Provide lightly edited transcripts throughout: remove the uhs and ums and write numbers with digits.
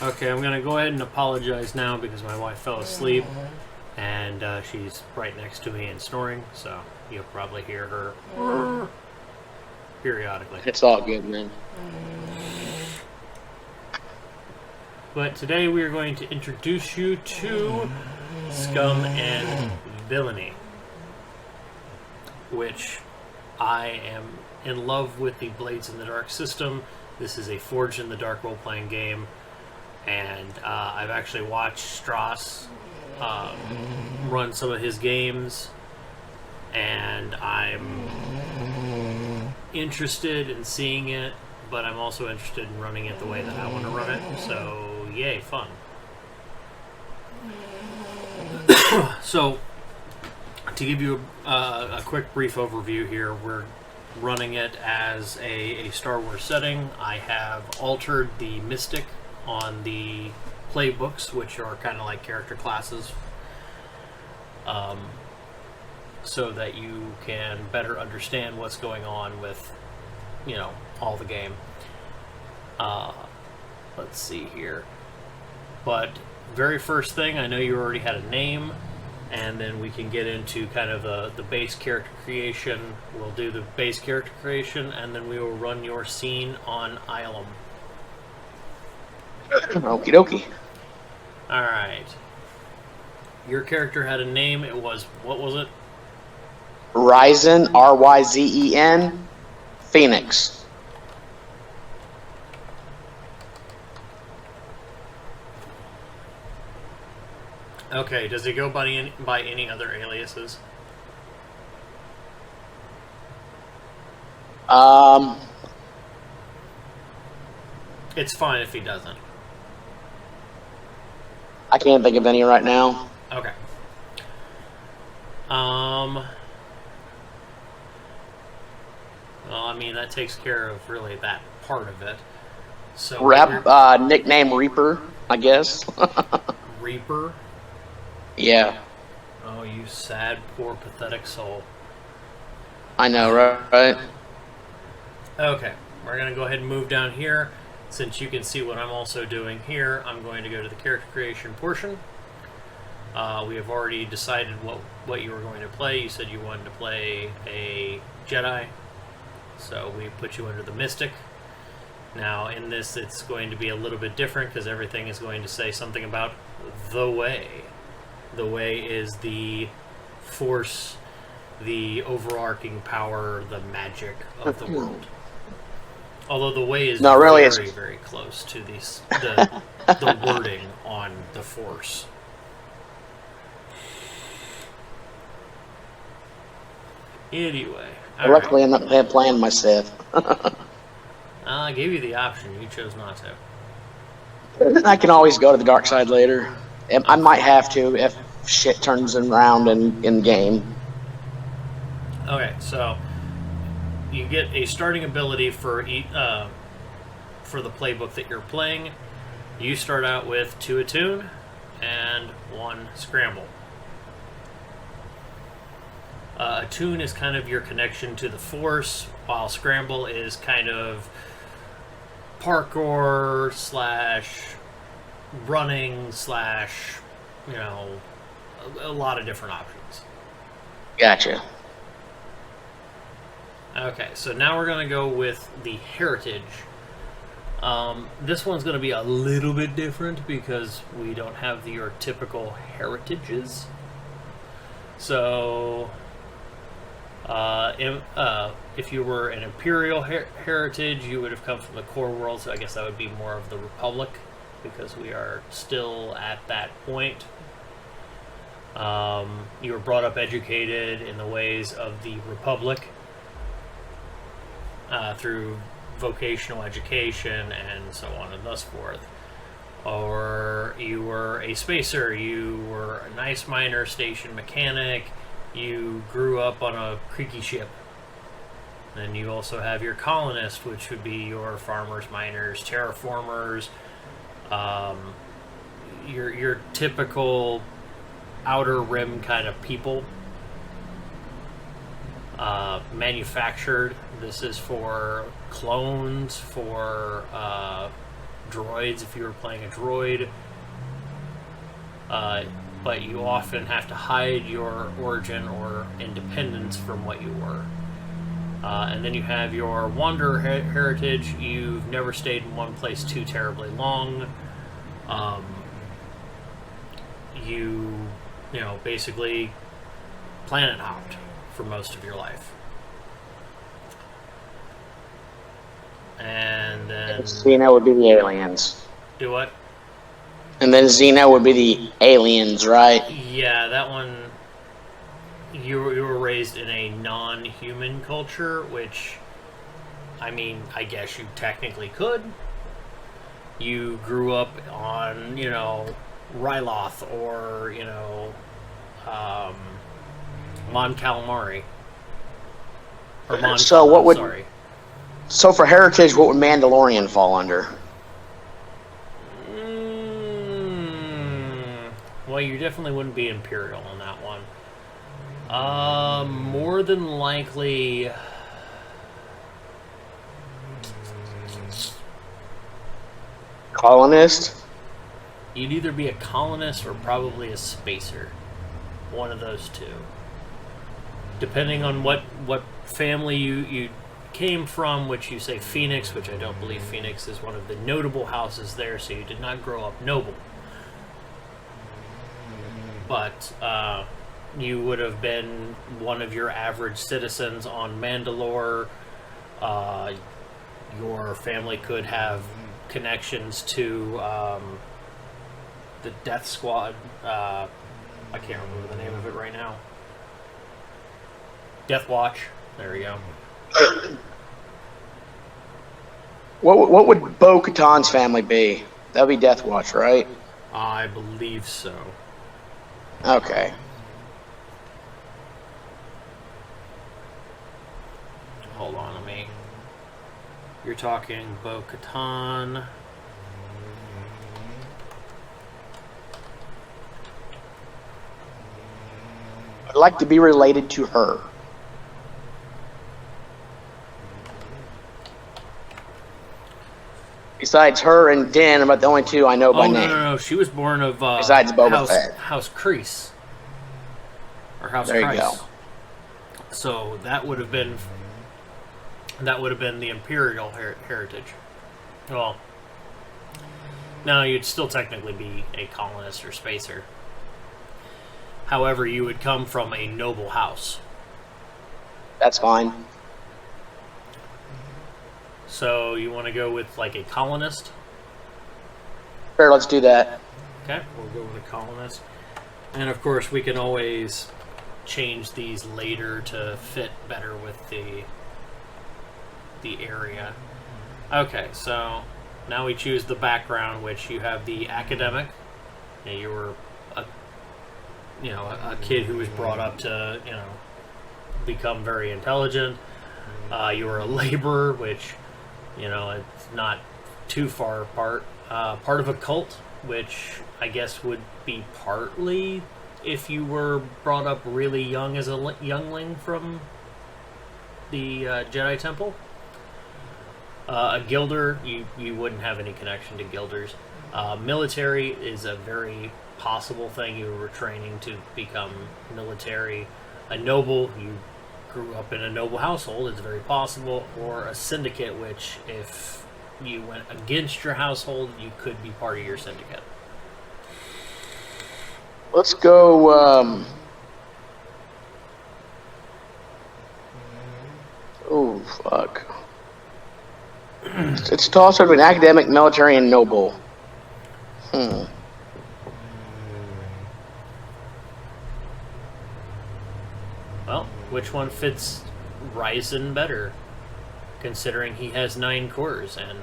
Okay, I'm gonna go ahead and apologize now because my wife fell asleep, and she's right next to me and snoring, so you'll probably hear her periodically. It's all good, man. But today we are going to introduce you to Scum and Villainy, which I am in love with the Blades in the Dark system. This is a Forged in the Dark role-playing game, and I've actually watched Strauss run some of his games, and I'm interested in seeing it, but I'm also interested in running it the way that I want to run it, so yay, fun. So, to give you a quick brief overview here, we're running it as a Star Wars setting. I have altered the Mystic on the playbooks, which are kind of like character classes, so that you can better understand what's going on with, all the game. Let's see here. But very first thing, I know you already had a name, and then we can get into kind of the base character creation. We'll do the base character creation, and then we will run your scene on Ilum. Okie dokie. Alright. Your character had a name. It was, what was it? Ryzen, R-Y-Z-E-N, Phoenix. Okay, does he go by any other aliases? It's fine if he doesn't. I can't think of any right now. Okay. Well, I mean, that takes care of really that part of it. So Nickname Reaper, I guess. Reaper? Yeah. Oh, you sad, poor, pathetic soul. I know, right? Okay, we're going to go ahead and move down here. Since you can see what I'm also doing here, I'm going to go to the character creation portion. We have already decided what you were going to play. You said you wanted to play a Jedi, so we put you under the Mystic. Now, in this, it's going to be a little bit different because everything is going to say something about the Way. The Way is the force, the overarching power, the magic of the world. Although the Way is very, very close to the wording on the force. Anyway. Luckily, I'm not playing my Sith. I gave you the option. You chose not to. I can always go to the dark side later. I might have to if shit turns around in game. Okay, so you get a starting ability for the playbook that you're playing. You start out with 2 Attune and 1 Scramble. Attune is kind of your connection to the Force, while Scramble is kind of parkour / running / a lot of different options. Gotcha. Okay, so now we're going to go with the Heritage. This one's going to be a little bit different because we don't have your typical heritages. So, if you were an Imperial heritage, you would have come from the core world, so I guess that would be more of the Republic, because we are still at that point. You were brought up educated in the ways of the Republic through vocational education and so on and thus forth. Or you were a spacer, you were an ice miner, station mechanic, you grew up on a creaky ship. Then you also have your colonist, which would be your farmers, miners, terraformers, your typical outer rim kind of people. Manufactured. This is for clones, for droids if you were playing a droid. But you often have to hide your origin or independence from what you were. And then you have your wanderer heritage. You've never stayed in one place too terribly long. You know, basically planet hopped for most of your life. And then... Xeno would be the aliens. Do what? And then Xeno would be the aliens, right? Yeah, that one... You were raised in a non-human culture, which... I mean, I guess you technically could. You grew up on, you know, Ryloth or, you know, Mon Calamari. Or Mon So what would... Sorry. So for heritage, what would Mandalorian fall under? Well, you definitely wouldn't be Imperial on that one. More than likely... Colonist? You'd either be a colonist or probably a spacer. One of those two. Depending on what family you came from, which you say Phoenix, which I don't believe Phoenix is one of the notable houses there, so you did not grow up noble. But you would have been one of your average citizens on Mandalore. Your family could have connections to the Death Squad. I can't remember the name of it right now. Death Watch. There we go. What would Bo-Katan's family be? That would be Death Watch, right? I believe so. Okay. Hold on to me. You're talking Bo-Katan. I'd like to be related to her. Besides her and Din, about the only two I know by name. No. She was born of Besides Boba Fett. House Kreese. Or House There you Kreis. go. So that would have been the Imperial heritage. Well, no, you'd still technically be a colonist or spacer. However, you would come from a noble house. That's fine. So you want to go with like a colonist? Sure, let's do that. Okay, we'll go with a colonist. And of course, we can always change these later to fit better with the area. Okay, so now we choose the background, which you have the academic. You were a kid who was brought up to, become very intelligent. You were a laborer, which, it's not too far apart. Part of a cult, which I guess would be partly if you were brought up really young as a youngling from the Jedi Temple. A guilder, you wouldn't have any connection to guilders. Military is a very possible thing. You were training to become military. A noble, you grew up in a noble household, it's very possible. Or a syndicate, which if you went against your household, you could be part of your syndicate. Let's go, oh, fuck. It's a toss between academic, military, and noble. Well, which one fits Ryzen better? Considering he has 9 cores and,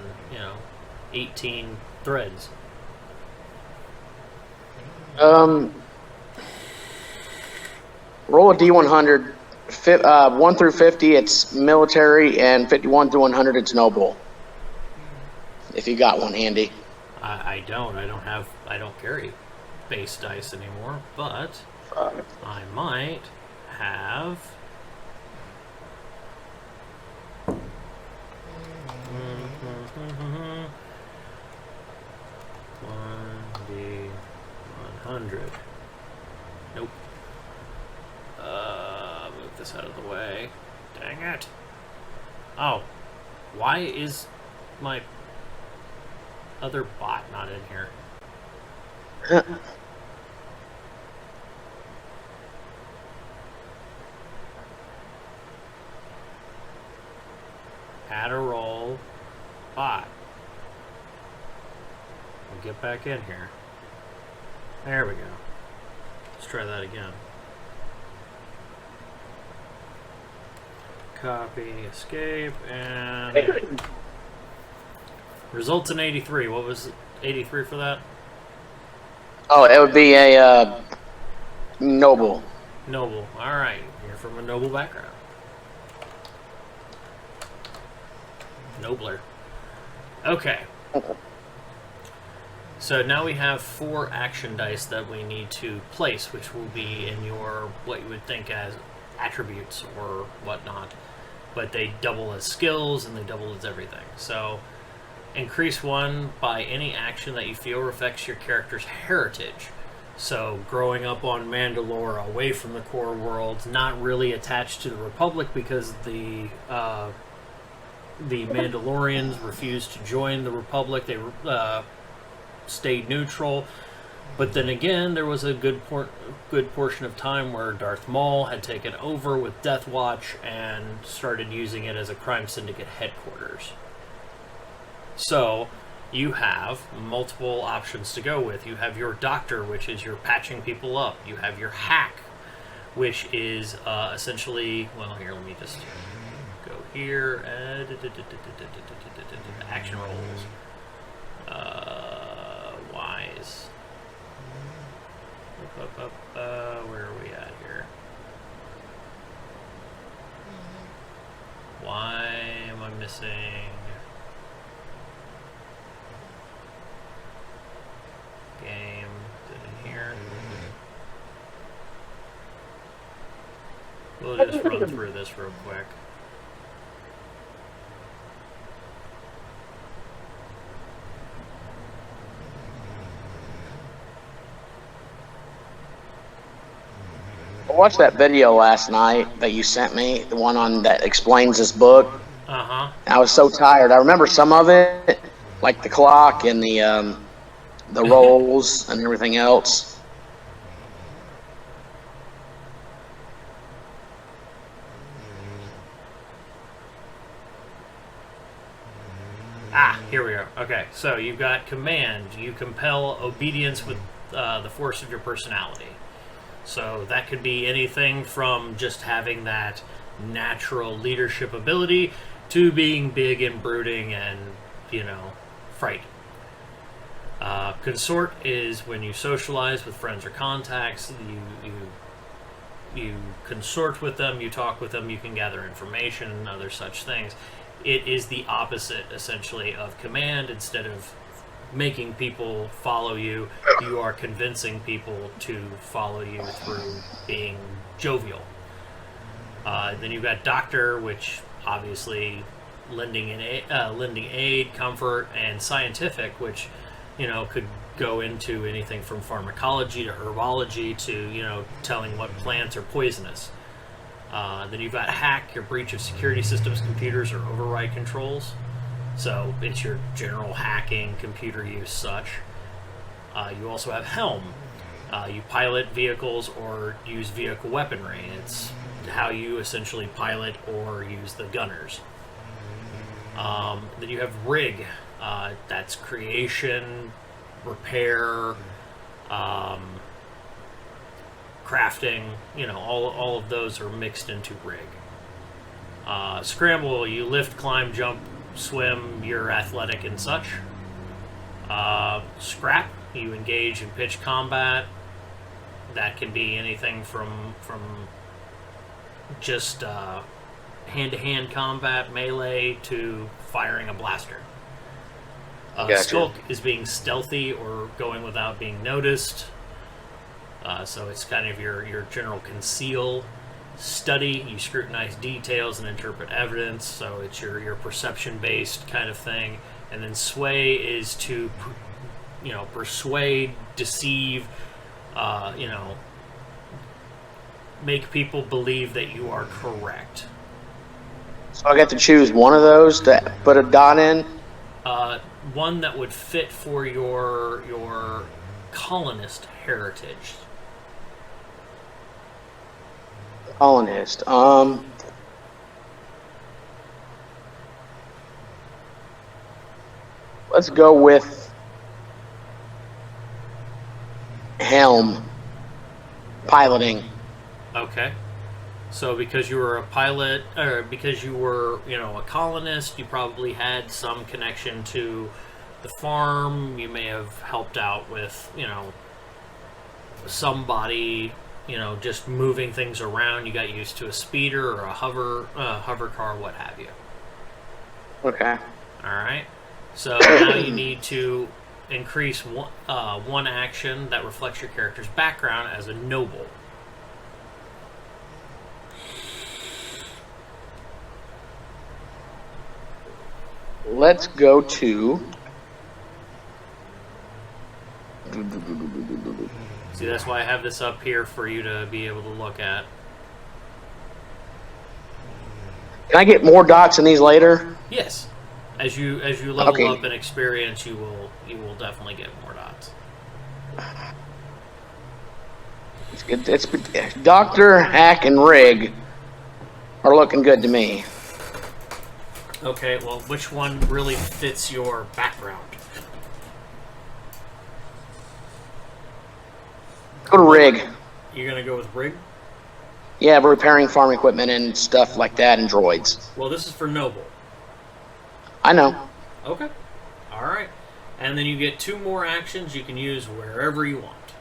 18 threads. Roll a D100. 1 through 50, it's military, and 51 through 100, it's noble. If you got one handy. I don't. I don't carry base dice anymore, but I might have. 100. Nope. Move this out of the way. Dang it. Oh. Why is my other bot not in here? Add a roll. Bot. We'll get back in here. There we go. Let's try that again. Copy, escape, and results in 83. What was 83 for that? Oh, it would be a noble. Noble. All right. You're from a noble background. Nobler. Okay. So now we have 4 action dice that we need to place, which will be in your, what you would think as attributes or whatnot. But they double as skills and they double as everything. So increase 1 by any action that you feel affects your character's heritage. So growing up on Mandalore, away from the core world, not really attached to the Republic because the Mandalorians refused to join the Republic. They stayed neutral. But then again, there was a good portion of time where Darth Maul had taken over with Death Watch and started using it as a crime syndicate headquarters. So you have multiple options to go with. You have your doctor, which is your patching people up. You have your hack, which is essentially, well, here, let me just go here. Action rolls. Wise. Where are we at here? Why am I missing? Game. Is it in here? We'll just run through this real quick. I watched that video last night that you sent me, the one on that explains this book. Uh-huh. I was so tired. I remember some of it, like the clock and the rolls and everything else. Ah, here we are. Okay, so you've got command. You compel obedience with the force of your personality. So that could be anything from just having that natural leadership ability to being big and brooding and, you know, frightened. Consort is when you socialize with friends or contacts. You consort with them, you talk with them, you can gather information and other such things. It is the opposite, essentially, of command. Instead of making people follow you, you are convincing people to follow you through being jovial. Then you've got doctor, which obviously lending aid, comfort, and scientific, which, you know, could go into anything from pharmacology to herbology to, you know, telling what plants are poisonous. Then you've got hack, your breach of security systems, computers, or override controls. So it's your general hacking, computer use, such. You also have helm. You pilot vehicles or use vehicle weaponry. It's how you essentially pilot or use the gunners. Then you have rig. That's creation, repair, crafting. You know, all of those are mixed into rig. Scramble. You lift, climb, jump, swim, you're athletic and such. Scrap, you engage in pitch combat. That can be anything from just hand-to-hand combat, melee, to firing a blaster. Gotcha. Skulk is being stealthy or going without being noticed. So it's kind of your general conceal. Study, you scrutinize details and interpret evidence, so it's your perception-based kind of thing. And then sway is to, you know, persuade, deceive, you know, make people believe that you are correct. So I get to choose one of those to put a dot in? One that would fit for your colonist heritage. Colonist. Let's go with helm. Piloting. Okay. So because you were a pilot, or because you were, you know, a colonist, you probably had some connection to the farm. You may have helped out with, you know, somebody, you know, just moving things around. You got used to a speeder or a hover car, what have you. Okay. All right. So now you need to increase one action that reflects your character's background as a noble. Let's go to... See, that's why I have this up here for you to be able to look at. Can I get more dots in these later? Yes. As you level Okay. up in experience, you will definitely get more dots. It's Doctor, Hack, and Rig are looking good to me. Okay, well, which one really fits your background? Go to Rig. You're gonna go with Rig? Yeah, we're repairing farm equipment and stuff like that and droids. Well, this is for Noble. I know. Okay. Alright. And then you get 2 more actions you can use wherever you want.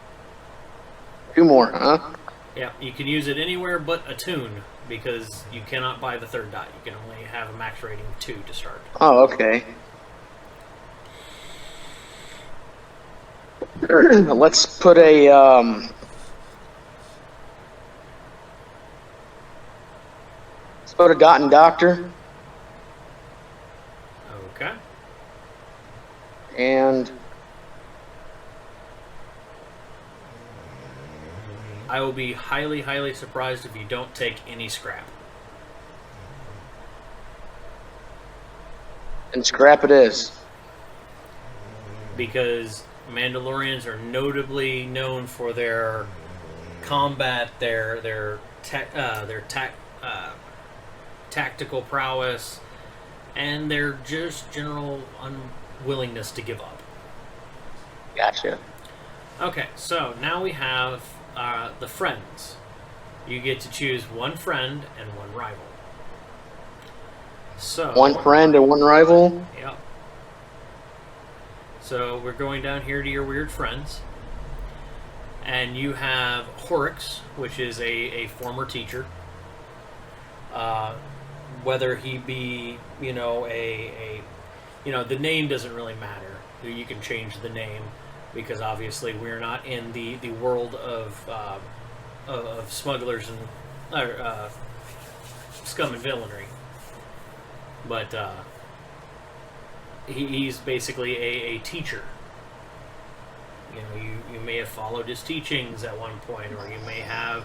2 more, huh? Yeah, you can use it anywhere but Attune, because you cannot buy the 3rd dot. You can only have a max rating of 2 to start. Oh, okay. Let's put a, let's put a dot in Doctor. Okay. And I will be highly, highly surprised if you don't take any scrap. scrap it is. Because Mandalorians are notably known for their combat, their tactical prowess, and their just general unwillingness to give up. Gotcha. Okay, so now we have the friends. You get to choose 1 friend and 1 rival. So 1 friend and 1 rival. Yep. So we're going down here to your weird friends. And you have Horrocks, which is a former teacher. Whether he be, you know, the name doesn't really matter. You can change the name, because obviously we're not in the world of smugglers and scum and villainy. But he's basically a teacher. You know, you may have followed his teachings at one point, or you may have,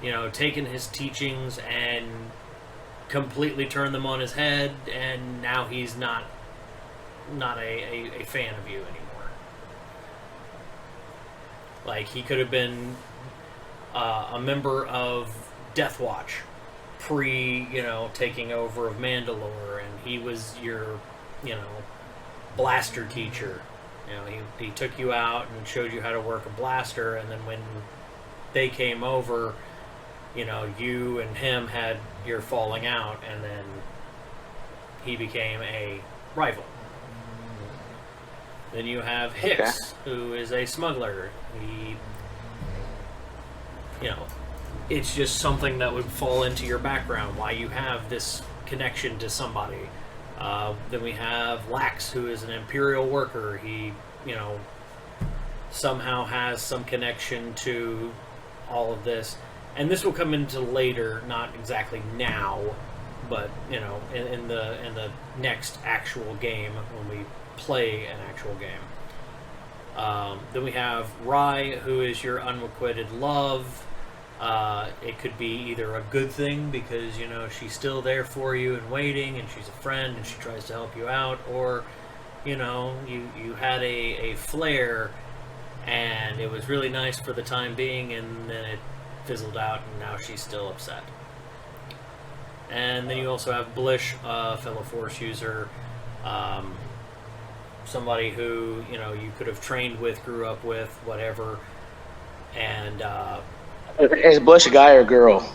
you know, taken his teachings and completely turned them on his head, and now he's not a fan of you anymore. Like, he could have been a member of Death Watch pre, you know, taking over of Mandalore, and he was your, you know, blaster teacher. You know, he took you out and showed you how to work a blaster, and then when they came over, you know, you and him had your falling out, and then he became a rival. Then you have Hicks, who is a smuggler. He, you know, it's just something that would fall into your background, why you have this connection to somebody. Then we have Lax, who is an Imperial worker. He, you know, somehow has some connection to all of this. And this will come into later, not exactly now, but, you know, in the next actual game, when we play an actual game. Then we have Rye, who is your unrequited love. It could be either a good thing because, you know, she's still there for you and waiting, and she's a friend and she tries to help you out, or, you know, you had a flare and it was really nice for the time being, and then it fizzled out, and now she's still upset. And then you also have Blish, fellow Force user, somebody who, you know, you could have trained with, grew up with, whatever, and Is Bush a guy or a girl?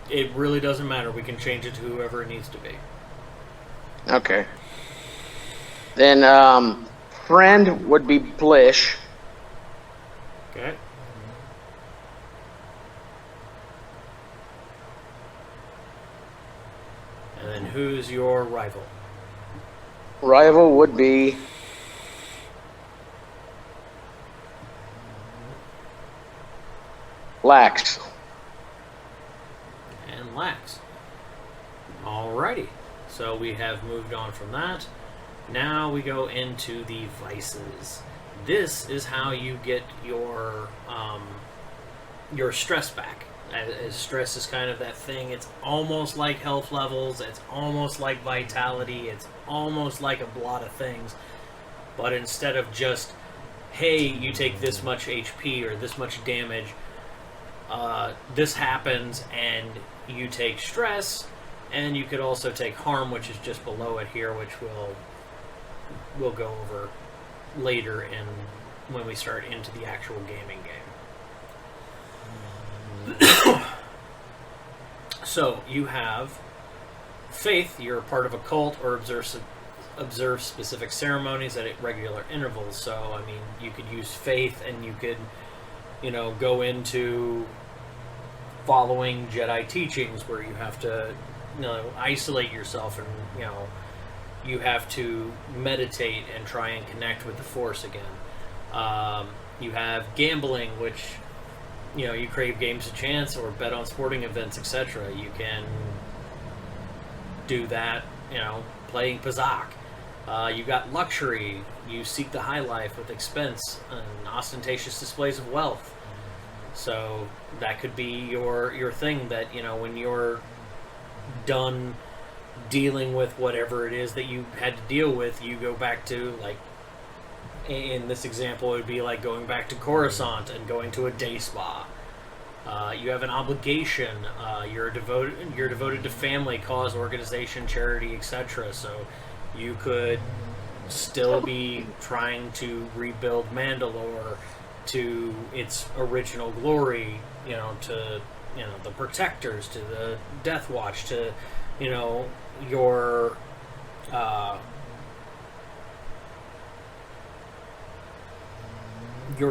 it really doesn't matter. We can change it to whoever it needs to be. Okay. Then friend would be Blish. Okay. And then who's your rival? Rival would be Lax. And Lax. Alrighty. So we have moved on from that. Now we go into the vices. This is how you get your stress back. As stress is kind of that thing. It's almost like health levels. It's almost like vitality. It's almost like a lot of things. But instead of just, hey, you take this much HP or this much damage, this happens and you take stress, and you could also take harm, which is just below it here, which we'll go over later when we start into the actual gaming game. So you have faith. You're a part of a cult or observe specific ceremonies at regular intervals. So I mean, you could use faith, and you could, you know, go into following Jedi teachings where you have to, you know, isolate yourself, and, you know, you have to meditate and try and connect with the Force again. You have gambling, which, you know, you crave games of chance or bet on sporting events, etc. You can do that, you know, playing Pazak. You've got luxury. You seek the high life with expense and ostentatious displays of wealth. So that could be your thing that, you know, when you're done dealing with whatever it is that you had to deal with, you go back to, like, in this example, it would be like going back to Coruscant and going to a day spa. You have an obligation. You're devoted to family, cause, organization, charity, etc. So you could still be trying to rebuild Mandalore to its original glory, you know, to, you know, the Protectors, to the Death Watch, to, you know, your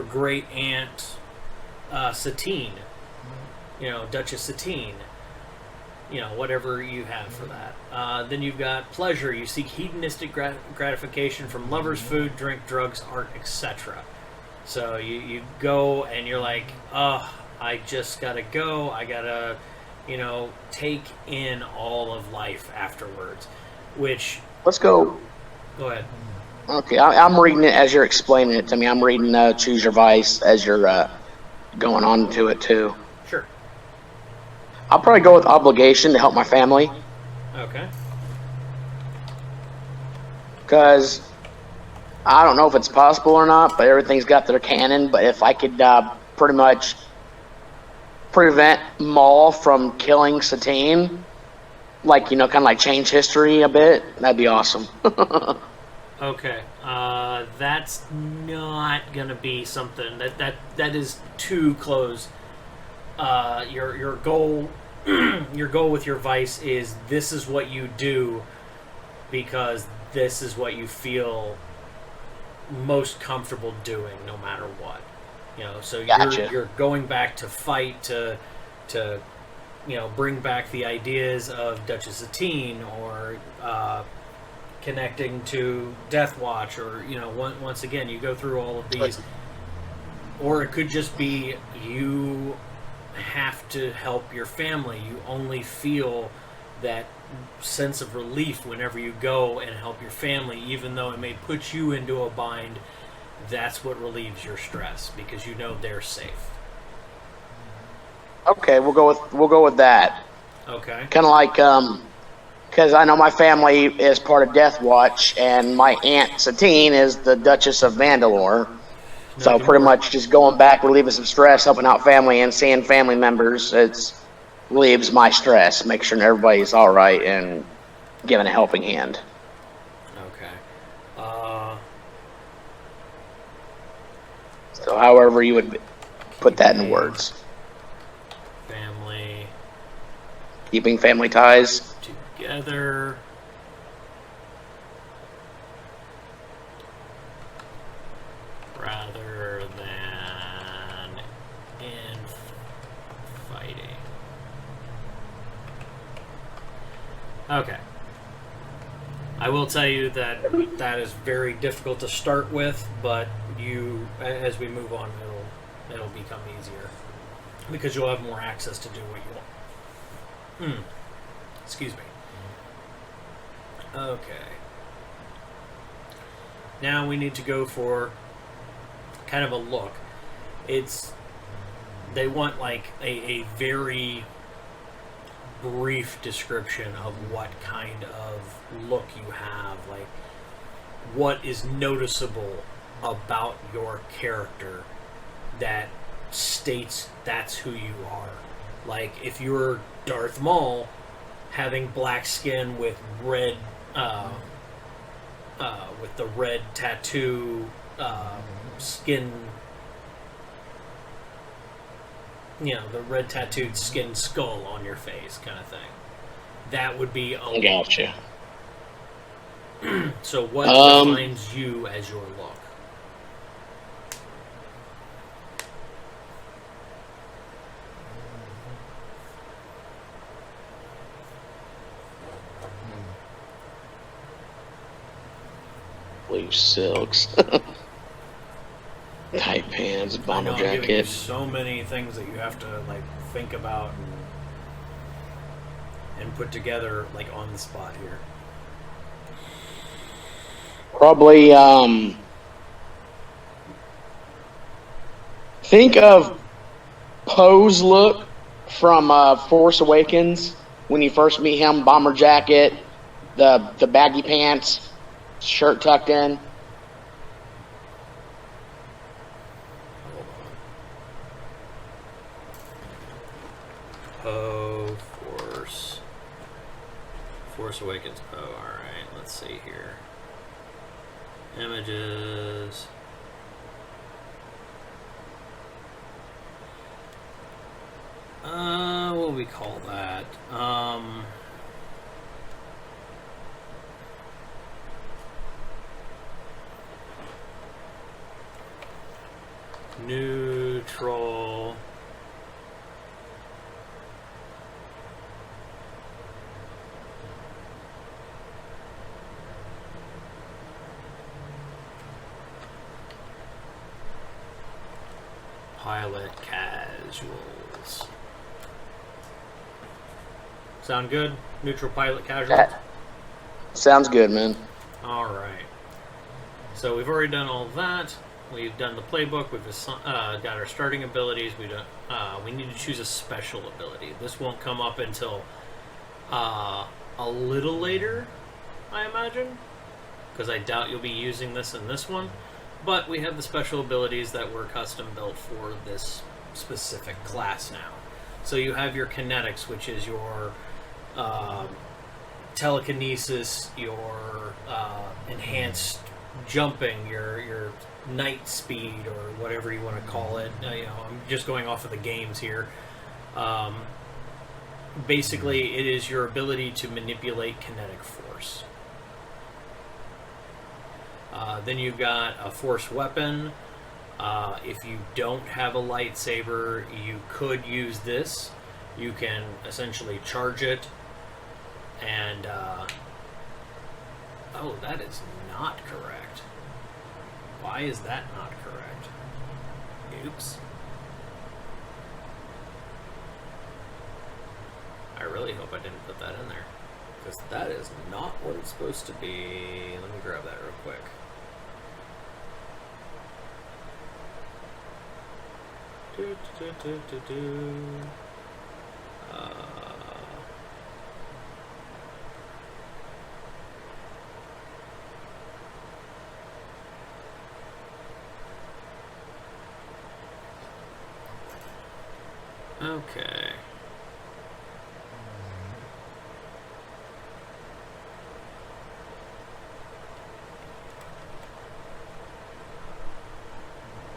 great aunt Satine, you know, Duchess Satine, you know, whatever you have for that. Then you've got pleasure. You seek hedonistic gratification from lovers, food, drink, drugs, art, etc. So you go and you're like, oh, I just gotta go. I gotta, you know, take in all of life afterwards. Which, Let's go. go ahead. Okay, I'm reading it as you're explaining it to me. I'm reading Choose Your Vice as you're going on to it too. Sure. I'll probably go with obligation to help my family, Okay. because I don't know if it's possible or not, but everything's got their canon. But if I could pretty much prevent Maul from killing Satine, like, you know, kind of like change history a bit, that'd be awesome. Okay. That's not gonna be something that is too close. Your goal, your goal with your vice is, this is what you do because this is what you feel most comfortable doing, no matter what. You know, so Gotcha. you're going back to fight to you know, bring back the ideas of Duchess Satine, or connecting to Death Watch, or, you know, once again, you go through all of these. Or it could just be you have to help your family. You only feel that sense of relief whenever you go and help your family, even though it may put you into a bind. that's what relieves your stress because you know they're safe. Okay, we'll go with that. Okay. Kind of like because I know my family is part of Death Watch, and my aunt Satine is the Duchess of Mandalore. So pretty much just going back, relieving some stress, helping out family, and seeing family members. It's relieves my stress, make sure everybody's all right, and giving a helping hand. Okay. So however you would put that in words. Family. Keeping family ties. Together. Rather than in fighting. Okay. I will tell you that that is very difficult to start with, but you, as we move on, it'll become easier because you'll have more access to do what you want. Excuse me. Okay. Now we need to go for kind of a look. They want like a very brief description of what kind of look you have, like what is noticeable about your character that states that's who you are. Like if you're Darth Maul, having black skin with red with the red tattoo skin, the red tattooed skin skull on your face kind of thing. That would be a Gotcha. So what defines you as your look? Blue silks. Tight pants, bomber I'm giving you jacket. so many things that you have to like think about and put together like on the spot here. Probably think of Poe's look from Force Awakens when you first meet him. Bomber jacket, the baggy pants, shirt tucked in. Poe, Force Awakens Poe. Alright, let's see here. Images. What do we call that? Neutral. Pilot casuals. Sound good? Neutral pilot casuals? Sounds good, man. Alright. So we've already done all that. We've done the playbook. We've got our starting abilities. We need to choose a special ability. This won't come up until a little later, I imagine, because I doubt you'll be using this in this one. But we have the special abilities that were custom built for this specific class now. So you have your kinetics, which is your telekinesis, your enhanced jumping, your night speed, or whatever you want to call it. I'm just going off of the games here. Basically, it is your ability to manipulate kinetic force. Then you've got a force weapon. If you don't have a lightsaber, you could use this. You can essentially charge it. And, oh, that is not correct. Why is that not correct? Oops. I really hope I didn't put that in there, because that is not what it's supposed to be. Let me grab that real quick. Do, do, do, do, do. Okay.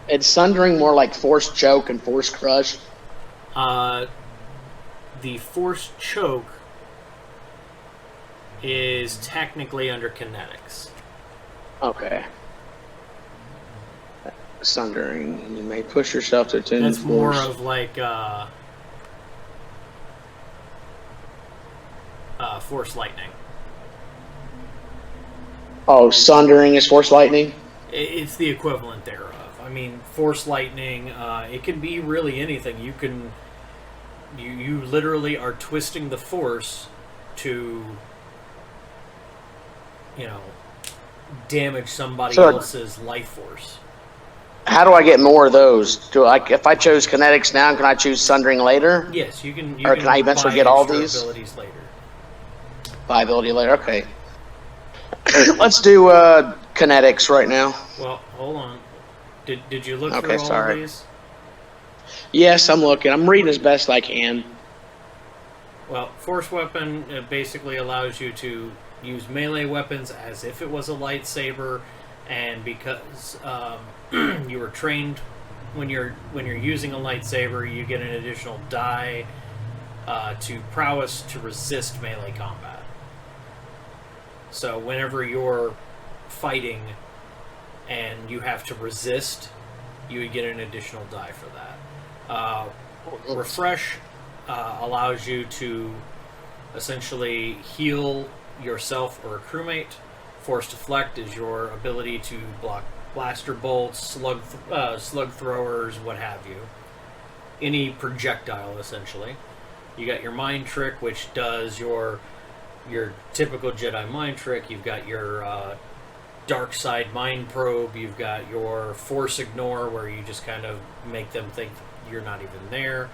It's Sundering more like Force Choke and Force Crush? The Force Choke is technically under kinetics. Okay. Sundering. You may push yourself to attune That's the more force. of like Force Lightning. Oh, Sundering is Force Lightning? It's the equivalent thereof. I mean, Force Lightning, it can be really anything. You literally are twisting the Force to, damage somebody else's life force. How do I get more of those? If I chose kinetics now, can I choose Sundering later? Yes, you can. Or can I eventually get all these abilities later? Buy ability later. Okay. Let's do kinetics right now. Well, hold on. Did you look Okay, through all sorry. of these? Yes, I'm looking. I'm reading as best I can. Well, Force Weapon basically allows you to use melee weapons as if it was a lightsaber, and because you were trained when you're using a lightsaber, you get an additional die to prowess to resist melee combat. So whenever you're fighting and you have to resist, you would get an additional die for that. Refresh allows you to essentially heal yourself or a crewmate. Force Deflect is your ability to block blaster bolts, slug throwers, what have you. Any projectile, essentially. You got your Mind Trick, which does your typical Jedi mind trick. You've got your Dark Side Mind Probe. You've got your Force Ignore, where you just kind of make them think you're not even there.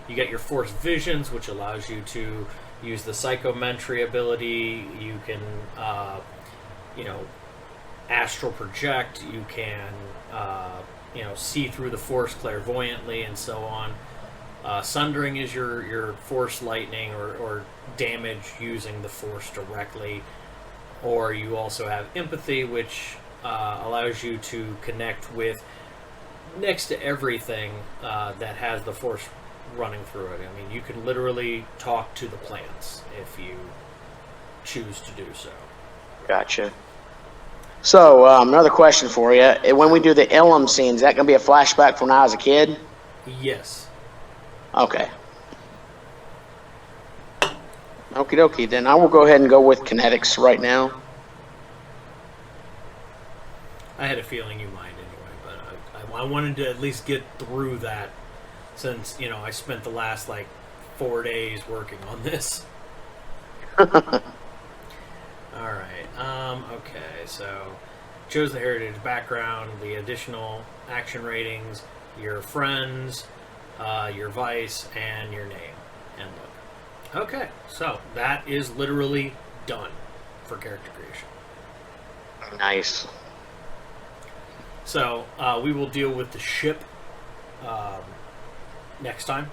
You got your Force Visions, which allows you to use the Psychometry ability. You can, astral project. You can, see through the Force clairvoyantly, and so on. Sundering is your Force Lightning or damage using the Force directly. Or you also have Empathy, which allows you to connect with next to everything that has the Force running through it. I mean, you can literally talk to the plants if you choose to do so. Gotcha. So, another question for you. When we do the Ilum scene, is that going to be a flashback from when I was a kid? Yes. Okay. Okie dokie, then I will go ahead and go with kinetics right now. I had a feeling you might anyway, but I wanted to at least get through that since, I spent the last, 4 days working on this. Alright, okay, so chose the heritage background, the additional action ratings, your friends, your vice, and your name and look. Okay, so that is literally done for character creation. Nice. So we will deal with the ship next time,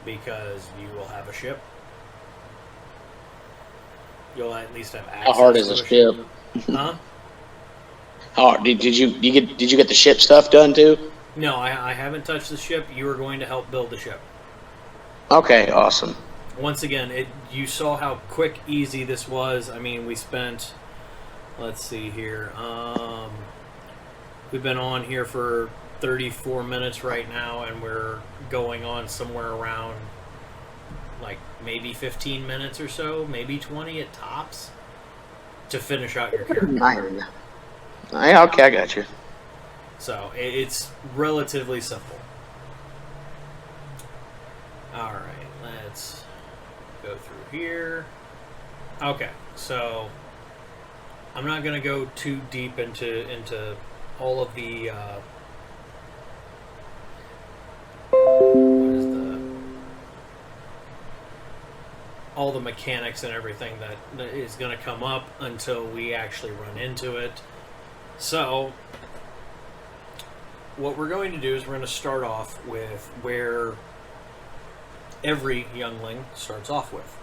because you will have a ship. You'll at least have access. How hard is to a ship? Huh? How hard, did you get the ship stuff done too? No, I haven't touched the ship. You are going to help build the ship. Okay, awesome. Once again, you saw how quick, easy this was. I mean, we spent, let's see here, we've been on here for 34 minutes right now, and we're going on somewhere around maybe 15 minutes or so, maybe 20 at tops, to finish out your character. Yeah, okay, I got you. So it's relatively simple. Alright, let's go through here. Okay, so I'm not going to go too deep into all of the all the mechanics and everything that is going to come up until we actually run into it. So, what we're going to do is we're going to start off with where every youngling starts off with.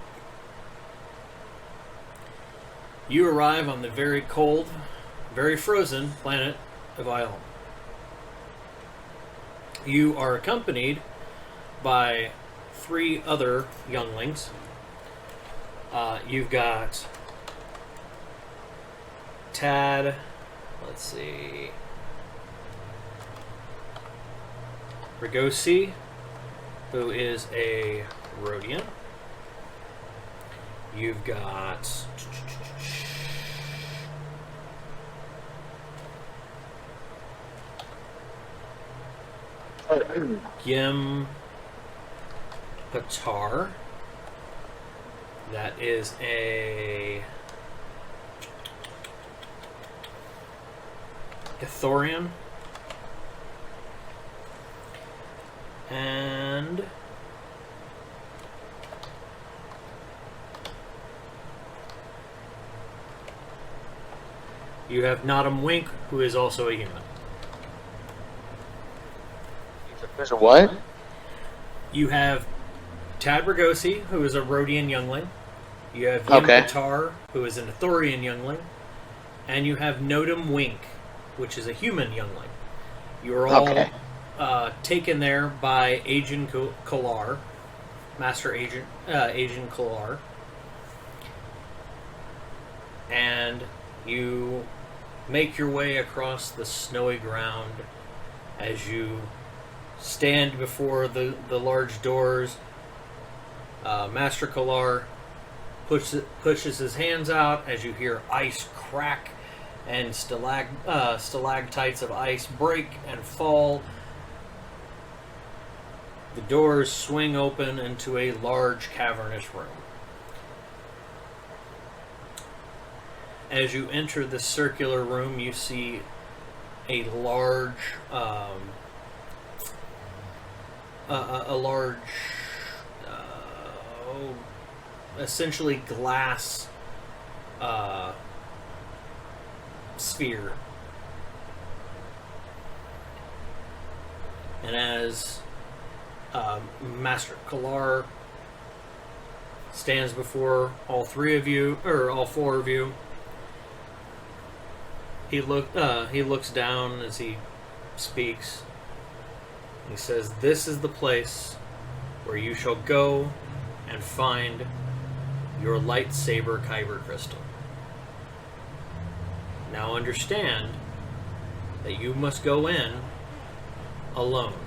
You arrive on the very cold, very frozen planet of Ilum. You are accompanied by 3 other younglings. You've got Tad, let's see, Rigosi, who is a Rhodian. You've got Gim Patar. That is a Ithorian. And you have Nottam Wink, who is also a human. There's a what? You have Tad Rigosi, who is a Rhodian youngling. You have Yim Patar, who is an Ithorian youngling. And you have Nottam Wink, which is a human youngling. You are all taken there by Agent Kalar, Master Agent Agent Kalar. And you make your way across the snowy ground as you stand before the large doors. Master Kalar pushes his hands out as you hear ice crack and stalactites of ice break and fall. The doors swing open into a large cavernous room. As you enter this circular room, you see a large essentially glass sphere. And as Master Kalar stands before all 3 of you, or all 4 of you, he looks down as he speaks. He says, "This is the place where you shall go and find your lightsaber Kyber crystal. Now understand that you must go in alone.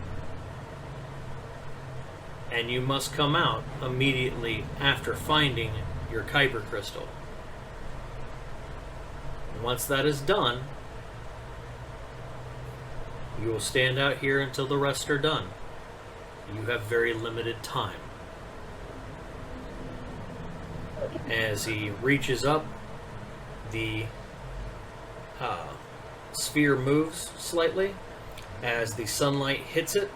And you must come out immediately after finding your Kyber crystal. And once that is done, you will stand out here until the rest are done. You have very limited time." As he reaches up, the sphere moves slightly as the sunlight hits it,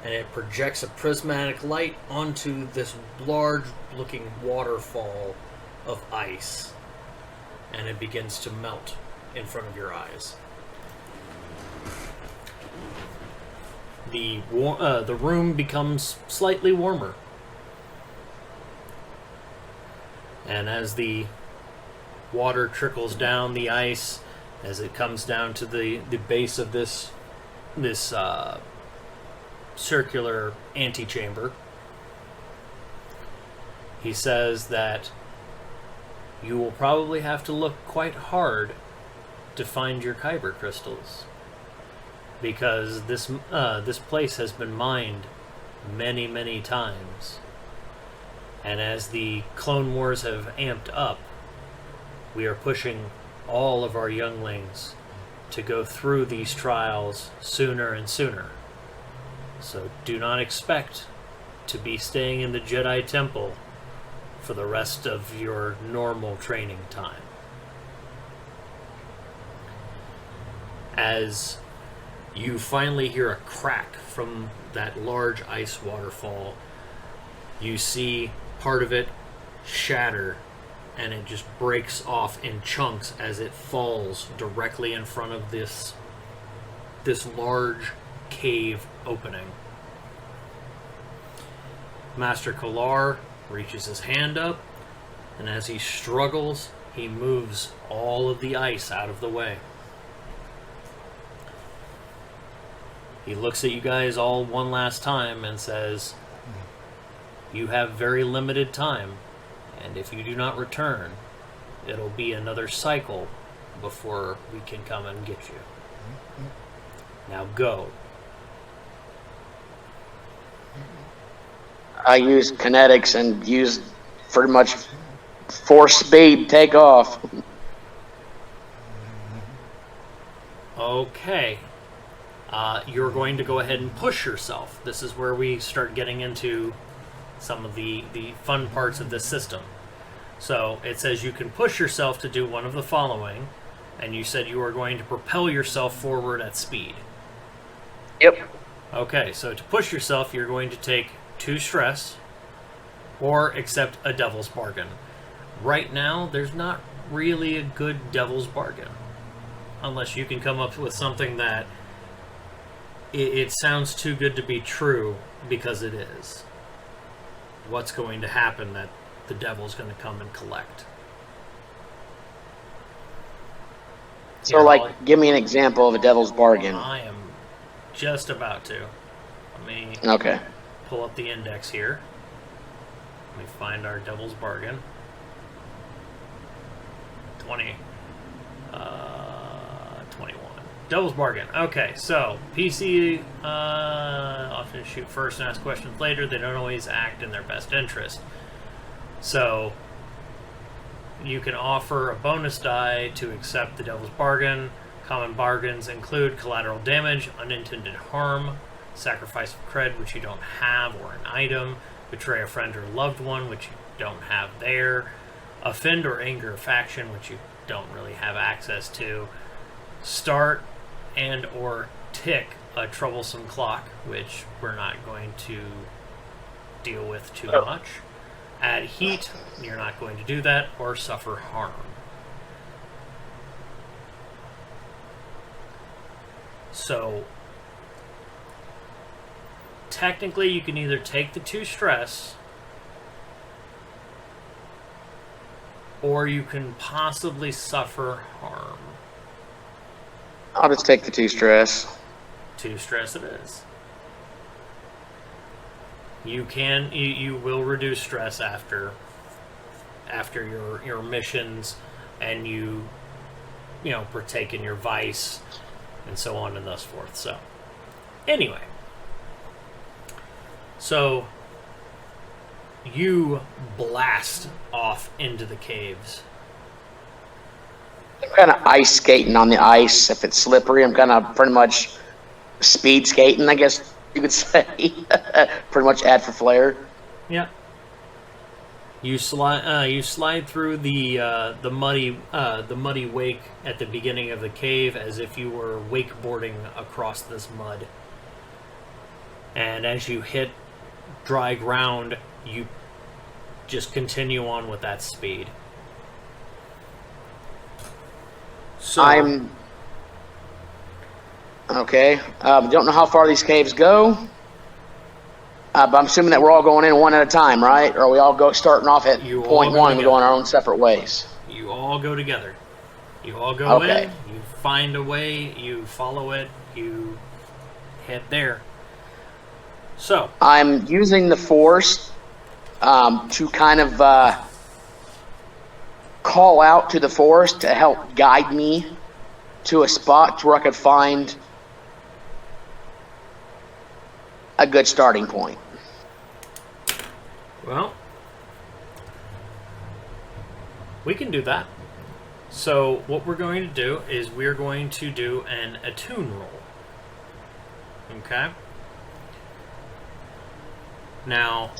and it projects a prismatic light onto this large-looking waterfall of ice, and it begins to melt in front of your eyes. The room becomes slightly warmer, and as the water trickles down the ice, as it comes down to the base of this circular antechamber, he says that you will probably have to look quite hard to find your Kyber crystals, because this place has been mined many, many times. And as the Clone Wars have amped up, we are pushing all of our younglings to go through these trials sooner and sooner. So do not expect to be staying in the Jedi Temple for the rest of your normal training time. As you finally hear a crack from that large ice waterfall, you see part of it shatter, and it just breaks off in chunks as it falls directly in front of this large cave opening. Master Kolar reaches his hand up, and as he struggles, he moves all of the ice out of the way. He looks at you guys all one last time and says, "You have very limited time, and if you do not return, it'll be another cycle before we can come and get you. Now go." I use kinetics and use pretty much force speed, take off. Okay. You're going to go ahead and push yourself. This is where we start getting into some of the fun parts of this system. So it says you can push yourself to do one of the following, and you said you are going to propel yourself forward at speed. Yep. Okay, so to push yourself, you're going to take 2 stress or accept a devil's bargain. Right now, there's not really a good devil's bargain. Unless you can come up with something that it sounds too good to be true because it is. What's going to happen that the devil's going to come and collect? So, give me an example of a devil's bargain. I am just about to. Let me pull up the index here. Let me find our devil's bargain. 21. Devil's bargain. Okay, so PC often shoot first and ask questions later. They don't always act in their best interest. So you can offer a bonus die to accept the devil's bargain. Common bargains include collateral damage, unintended harm, sacrifice of cred, which you don't have, or an item, betray a friend or loved one, which you don't have there, offend or anger a faction, which you don't really have access to, start and or tick a troublesome clock, which we're not going to deal with too much, add heat, you're not going to do that, or suffer harm. So technically you can either take the 2 stress, or you can possibly suffer harm. I'll just take the 2 stress. 2 stress it is. You will reduce stress after your missions, and you partake in your vice and so on and thus forth. So anyway, so you blast off into the caves. I'm kind of ice skating on the ice. If it's slippery, I'm kind of pretty much speed skating, I guess you could say. Pretty much add for flair. Yeah. You slide through the muddy wake at the beginning of the cave as if you were wakeboarding across this mud. And as you hit dry ground, you just continue on with that speed. So I'm okay. Don't know how far these caves go. But I'm assuming that we're all going in one at a time, right? Or we all starting off at point 1 and we go on our own separate ways? You all go together. You all go in, you find a way, you follow it, you head there. So I'm using the force to kind of call out to the force to help guide me to a spot where I could find a good starting point. Well, we can do that. So what we're going to do is we're going to do an Attune Roll. Okay? Now,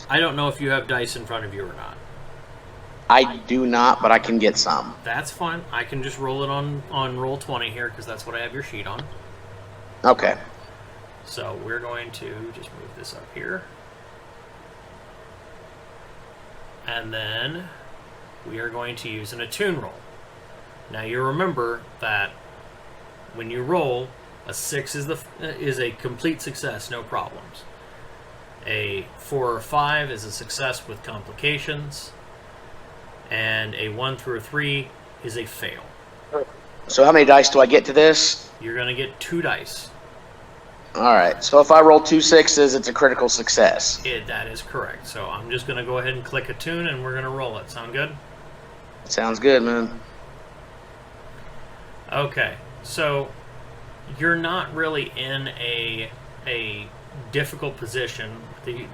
I don't know if you have dice in front of you or not. I do not, but I can get some. That's fine. I can just roll it on Roll20 here because that's what I have your sheet on. Okay. So we're going to just move this up here. And then we are going to use an Attune Roll. Now you remember that when you roll, a 6 is a complete success, no problems. A 4 or 5 is a success with complications. And a 1 through a 3 is a fail. So how many dice do I get to this? You're going to get 2 dice. All right. So if I roll 2 6s, it's a critical success. That is correct. So I'm just going to go ahead and click Attune, and we're going to roll it. Sound good? Sounds good, man. Okay. So you're not really in a difficult position.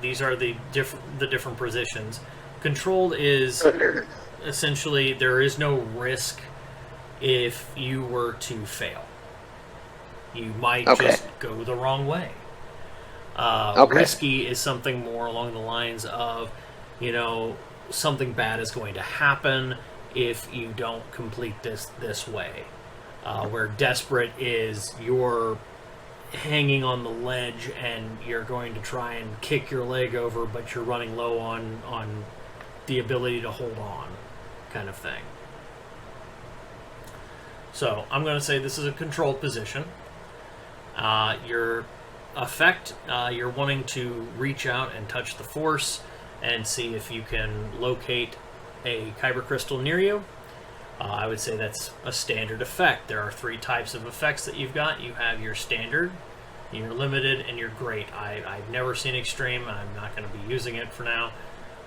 These are the different positions. Controlled is essentially there is no risk if you were to fail. You might just go the wrong way. Risky is something more along the lines of, something bad is going to happen if you don't complete this way. Where desperate is you're hanging on the ledge and you're going to try and kick your leg over, but you're running low on the ability to hold on, kind of thing. So I'm going to say this is a controlled position. Your effect, you're wanting to reach out and touch the force and see if you can locate a Kyber crystal near you. I would say that's a standard effect. There are 3 types of effects that you've got. You have your standard, your limited, and your great. I've never seen extreme, and I'm not going to be using it for now.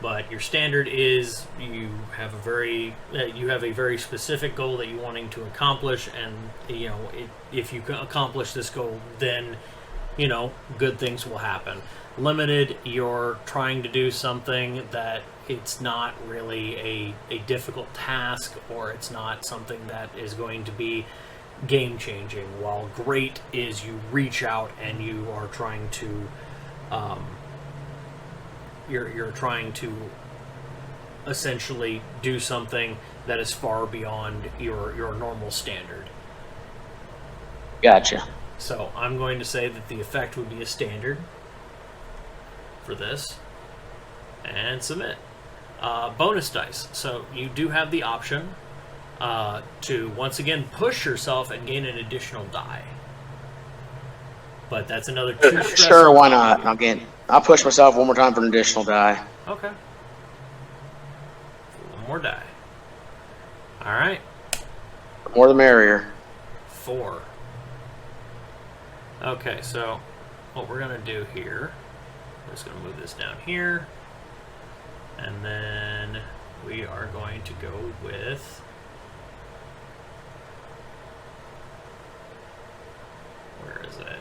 But your standard is you have a very specific goal that you're wanting to accomplish, and if you accomplish this goal, then good things will happen. Limited, you're trying to do something that it's not really a difficult task, or it's not something that is going to be game changing. While great is you reach out and you are trying to you're trying to essentially do something that is far beyond your normal standard. Gotcha. So I'm going to say that the effect would be a standard for this, and submit. Bonus dice. So you do have the option to once again push yourself and gain an additional die. But that's another 2 stress. Sure, why not? I'll push myself one more time for an additional die. Okay. One more die. All right. The more the merrier. 4. Okay, so what we're going to do here, we're just going to move this down here, and then we are going to go with, where is it?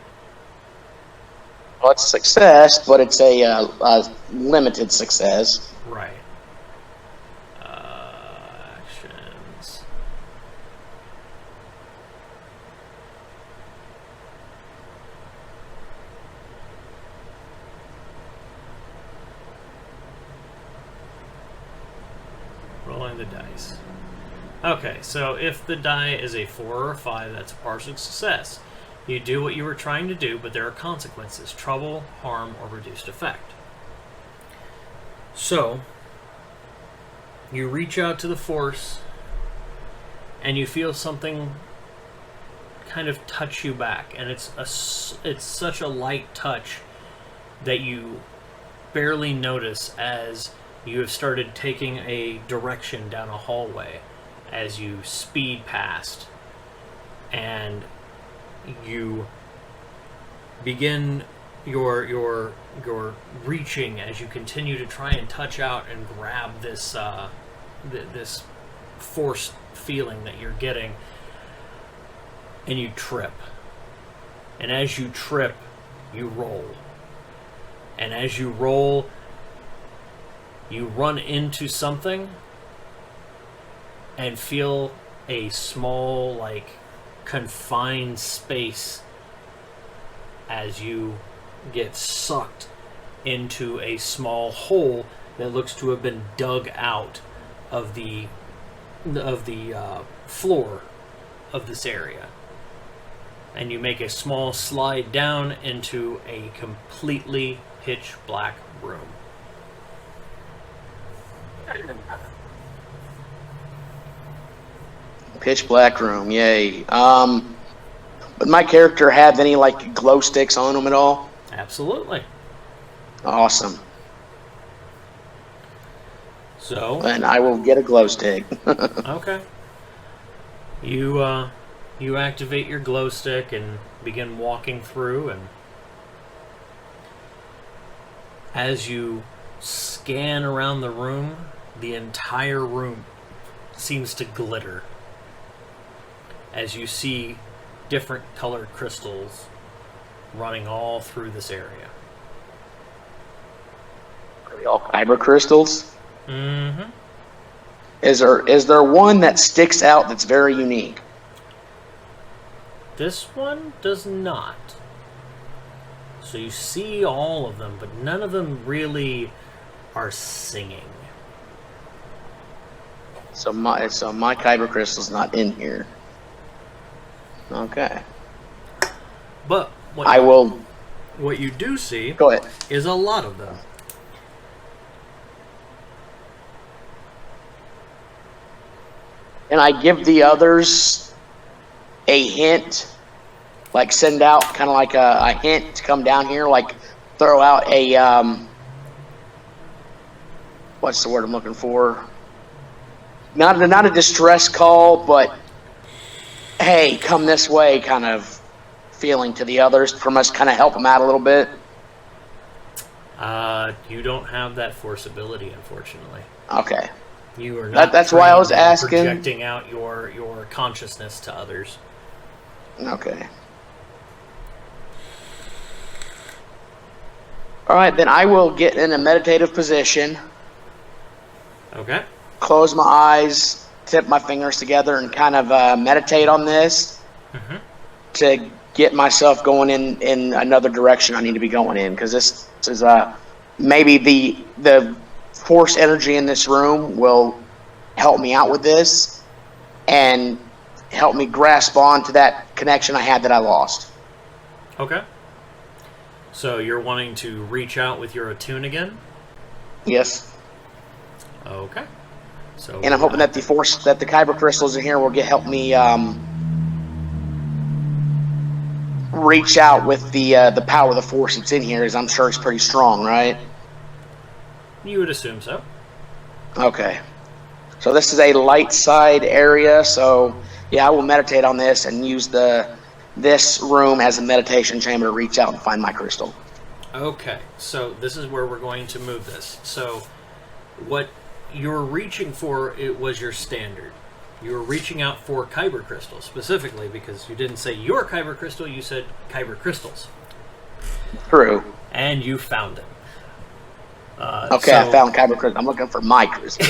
Well, it's a success, but it's a limited success. Right. Actions. Rolling the dice. Okay, so if the die is a 4 or a 5, that's a partial success. You do what you were trying to do, but there are consequences: trouble, harm, or reduced effect. So, you reach out to the force, and you feel something kind of touch you back, and it's such a light touch that you barely notice as you have started taking a direction down a hallway as you speed past, and you begin your reaching as you continue to try and touch out and grab this this force feeling that you're getting, and you trip. And as you trip, you roll. And as you roll, you run into something and feel a small, confined space as you get sucked into a small hole that looks to have been dug out of the floor of this area. And you make a small slide down into a completely pitch black room. Pitch black room, yay. Would my character have any like glow sticks on him at all? Absolutely. Awesome. So. And I will get a glow stick. Okay. You activate your glow stick and begin walking through, and as you scan around the room, the entire room seems to glitter as you see different colored crystals running all through this area. Are they all Kyber crystals? Mm-hmm. Is there one that sticks out that's very unique? This one does not. So you see all of them, but none of them really are singing. So my Kyber crystal's not in here. Okay. But what you do see Go ahead. is a lot of them. And I give the others a hint, like send out kind of like a hint to come down here, like throw out a, what's the word I'm looking for? Not a distress call, but hey, come this way kind of feeling to the others from us, kind of help them out a little bit. You don't have that force ability, unfortunately. Okay. You are not. That's why I was asking. Projecting out your consciousness to others. Okay. All right, then I will get in a meditative position. Okay. Close my eyes, tip my fingers together, and kind of meditate on this to get myself going in another direction I need to be going in, because this is maybe the force energy in this room will help me out with this and help me grasp on to that connection I had that I lost. Okay. So you're wanting to reach out with your attune again? Yes. Okay. So and I'm hoping that the Kyber crystals in here will help me reach out with the power of the force that's in here, as I'm sure it's pretty strong, right? You would assume so. Okay. So this is a light side area, so yeah, I will meditate on this and use this room as a meditation chamber to reach out and find my crystal. Okay, so this is where we're going to move this. So what you're reaching for, it was your standard. You were reaching out for Kyber crystals, specifically, because you didn't say your Kyber crystal, you said Kyber crystals. True. And you found them. Okay, I found Kyber crystal. I'm looking for my crystal.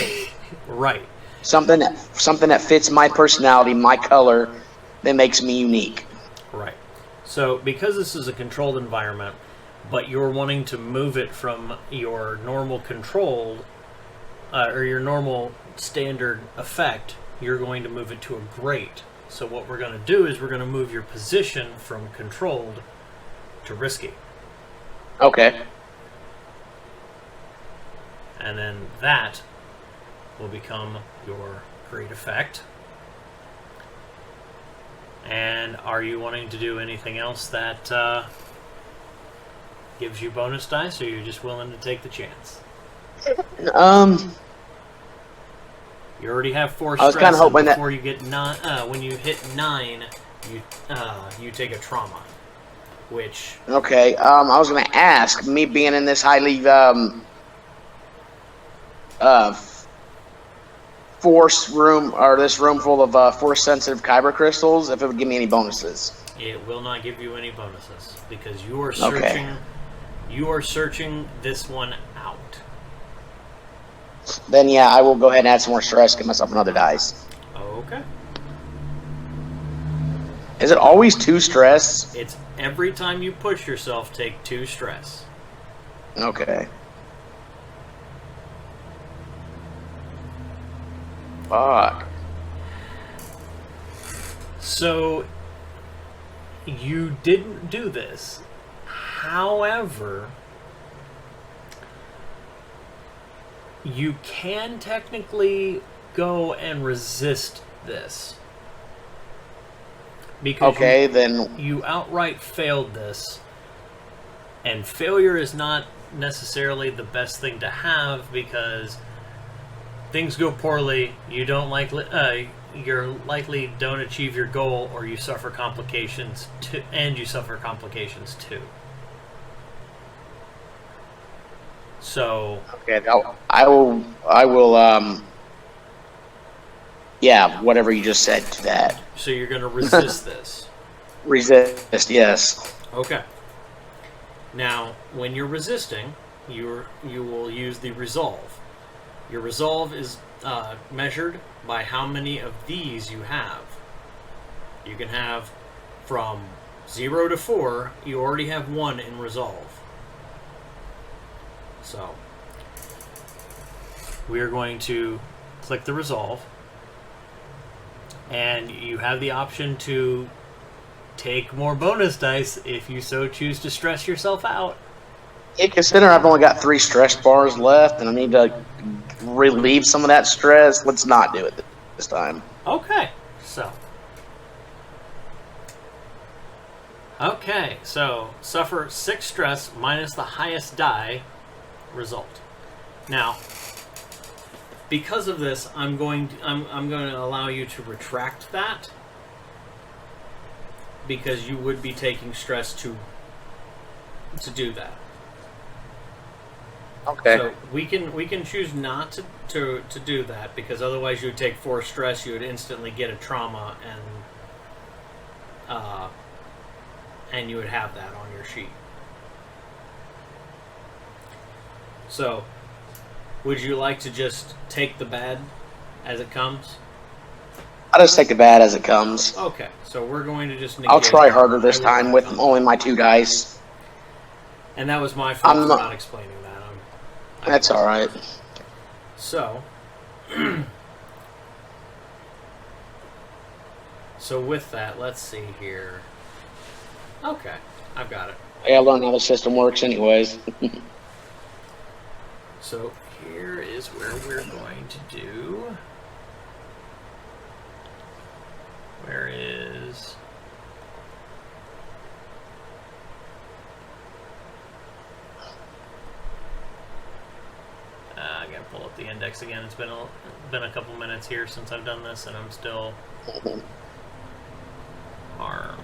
Right. Something that fits my personality, my color, that makes me unique. Right. So because this is a controlled environment, but you're wanting to move it from your normal controlled or your normal standard effect, you're going to move it to a great. So what we're going to do is we're going to move your position from controlled to risky. Okay. And then that will become your great effect. And are you wanting to do anything else that gives you bonus dice, or are you just willing to take the chance? You already have 4 stress. I was kind of hoping before you get when you hit 9, you take a trauma, which. Okay. I was going to ask, me being in this highly force room, or this room full of force sensitive Kyber crystals, if it would give me any bonuses. It will not give you any bonuses because you are searching. Okay. You are searching this one out. Then yeah, I will go ahead and add some more stress, give myself another dice. Okay. Is it always 2 stress? It's every time you push yourself, take 2 stress. Okay. Fuck. So you didn't do this. However, You can technically go and resist this. Because Okay, then you outright failed this. And failure is not necessarily the best thing to have because things go poorly, you you're likely don't achieve your goal, or you suffer complications too. So okay, I will. Yeah, whatever you just said to that. so you're going to resist this. Resist, yes. Okay. Now, when you're resisting, you will use the resolve. Your resolve is measured by how many of these you have. You can have from 0 to 4. You already have 1 in resolve. So we are going to click the resolve, and you have the option to take more bonus dice if you so choose to stress yourself out. Yeah, consider I've only got 3 stress bars left, and I need to relieve some of that stress. Let's not do it this time. Okay, so suffer 6 stress minus the highest die result. Now, because of this, I'm going to allow you to retract that, because you would be taking stress to do that. Okay. So we can choose not to do that, because otherwise you would take 4 stress, you would instantly get a trauma, and you would have that on your sheet. So, would you like to just take the bad as it comes? I'll just take the bad as it comes. Okay, so we're going to just negate. I'll try harder this time with only my 2 dice. And that was my fault for not explaining that. That's all right. So, so with that, let's see here. Okay, I've got it. Yeah, I learned how the system works anyways. So here is where we're going to do. Where is... I gotta pull up the index again. It's been a couple minutes here since I've done this, and I'm still harm.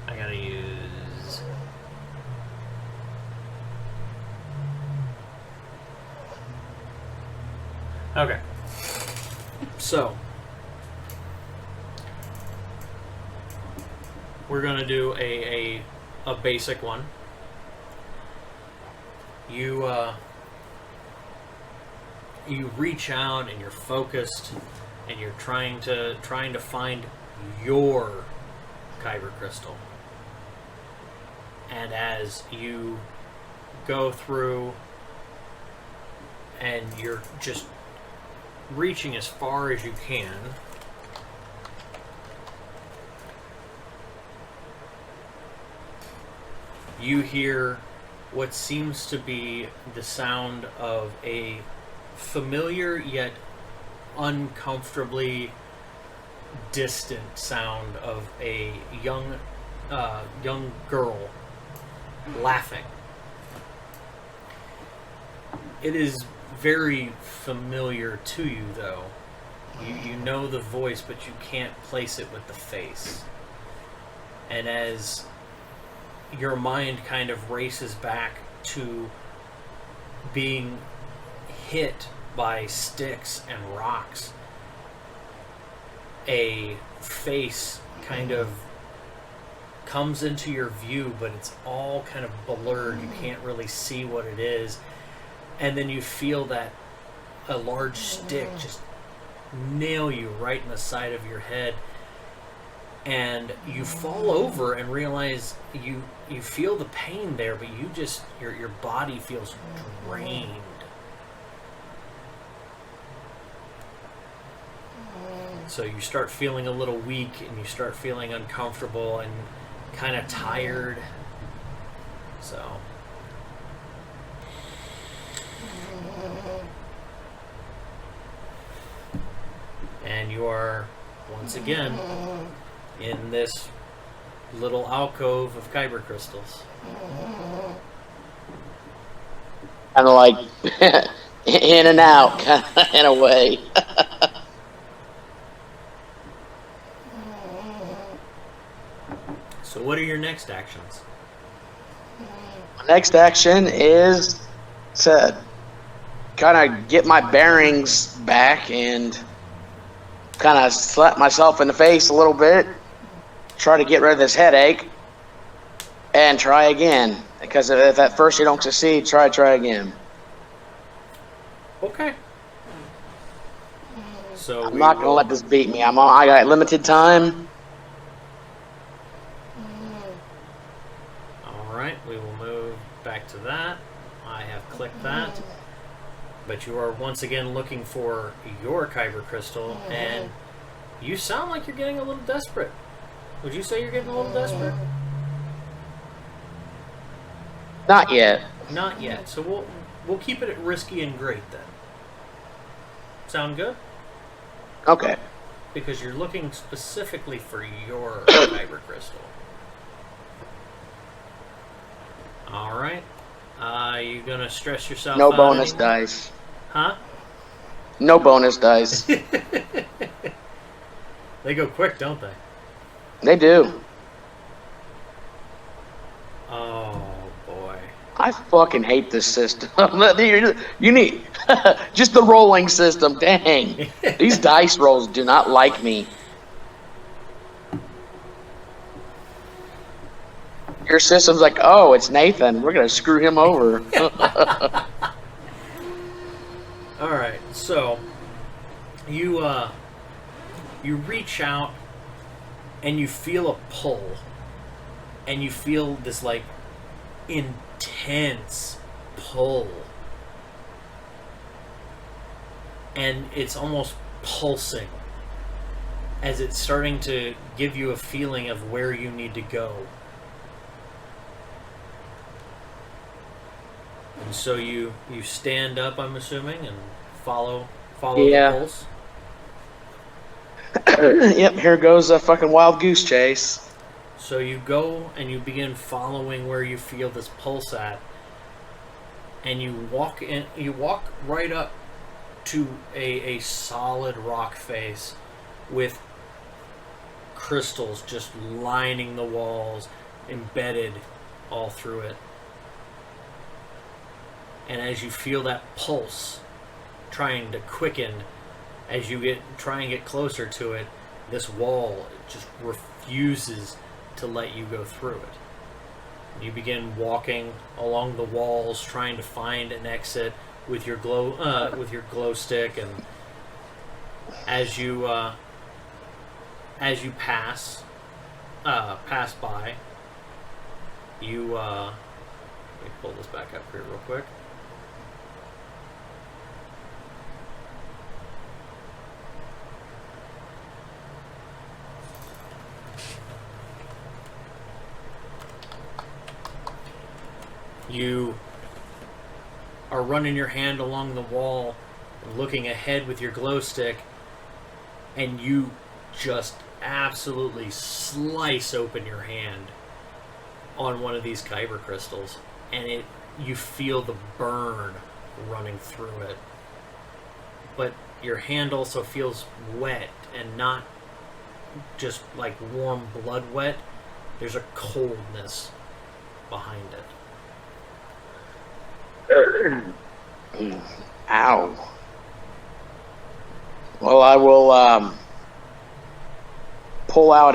I gotta use... Okay. So, we're gonna do a basic one. You reach out and you're focused, and you're trying to find your Kyber crystal. And as you go through and you're just reaching as far as you can, you hear what seems to be the sound of a familiar yet uncomfortably distant sound of a young girl laughing. It is very familiar to you, though. You know the voice, but you can't place it with the face. And as your mind kind of races back to being hit by sticks and rocks, a face kind of comes into your view, but it's all kind of blurred. You can't really see what it is. And then you feel that a large stick just nail you right in the side of your head. And you fall over and realize you feel the pain there, but you just, your body feels drained. So you start feeling a little weak, and you start feeling uncomfortable and kind of tired. So. And you are, once again, in this little alcove of Kyber crystals. Kind of like in and out, kind of in a way. So what are your next actions? My next action is to kind of get my bearings back and kind of slap myself in the face a little bit, try to get rid of this headache, and try again. Because if at first you don't succeed, try again. Okay. So I'm not going to let this beat me. I got limited time. Alright, we will move back to that. I have clicked that. But you are once again looking for your Kyber crystal, and you sound like you're getting a little desperate. Would you say you're getting a little desperate? Not yet. Not yet. So we'll keep it at risky and great then. Sound good? Okay. Because you're looking specifically for your Kyber crystal. Alright. You gonna stress yourself No out bonus anymore? dice. Huh? No bonus dice. They go quick, don't they? They do. Oh, boy. I fucking hate this system. You need just the rolling system. Dang. These dice rolls do not like me. Your system's like, oh, it's Nathan. We're going to screw him over. Alright, so you reach out and you feel a pull, and you feel this like intense pull, and it's almost pulsing as it's starting to give you a feeling of where you need to go. And so you stand up, I'm assuming, and follow Yeah. the pulse. Yep, here goes a fucking wild goose chase. So you go and you begin following where you feel this pulse at, and you walk right up to a solid rock face with crystals just lining the walls, embedded all through it. And as you feel that pulse trying to quicken, as you try and get closer to it, this wall just refuses to let you go through it. You begin walking along the walls, trying to find an exit with your glow stick, and as you pass by, you let me pull this back up here real quick. You are running your hand along the wall, looking ahead with your glow stick, and you just absolutely slice open your hand on one of these Kyber crystals, and you feel the burn running through it. But your hand also feels wet, and not just like warm blood wet. There's a coldness behind it. Ow. Well, I will pull out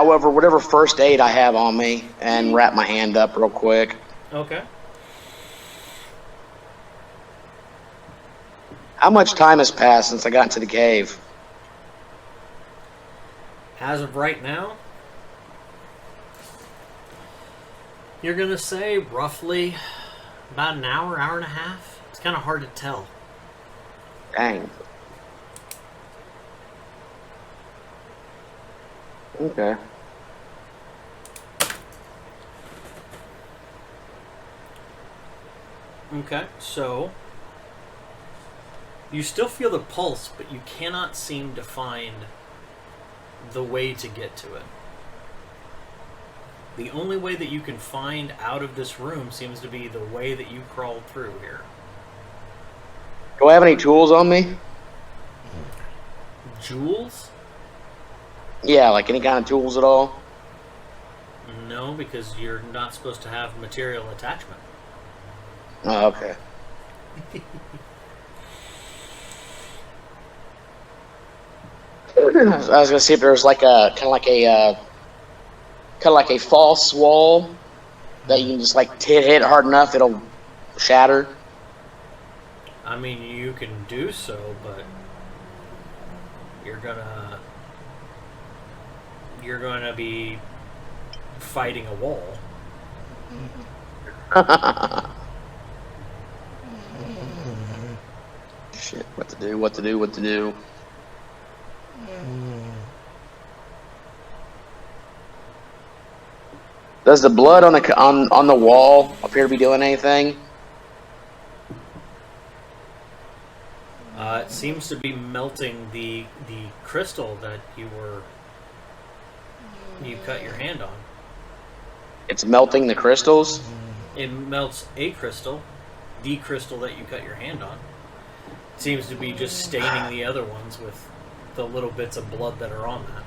whatever first aid I have on me, and wrap my hand up real quick. Okay. How much time has passed since I got into the cave? As of right now, you're going to say roughly about an hour, hour and a half. It's kind of hard to tell. Dang. Okay. Okay, so you still feel the pulse, but you cannot seem to find the way to get to it. The only way that you can find out of this room seems to be the way that you crawled through here. Do I have any tools on me? Jewels? Yeah, like any kind of tools at all? No, because you're not supposed to have material attachment. Oh, okay. I was gonna see if there was like a kind of like a false wall that you can just like hit hard enough it'll shatter. I mean, you can do so, but you're gonna be fighting a wall. Shit, what to do. Does the blood on the wall appear to be doing anything? It seems to be melting the crystal that you cut your hand on. It's melting the crystals? It melts a crystal, the crystal that you cut your hand on. It seems to be just staining the other ones with the little bits of blood that are on that.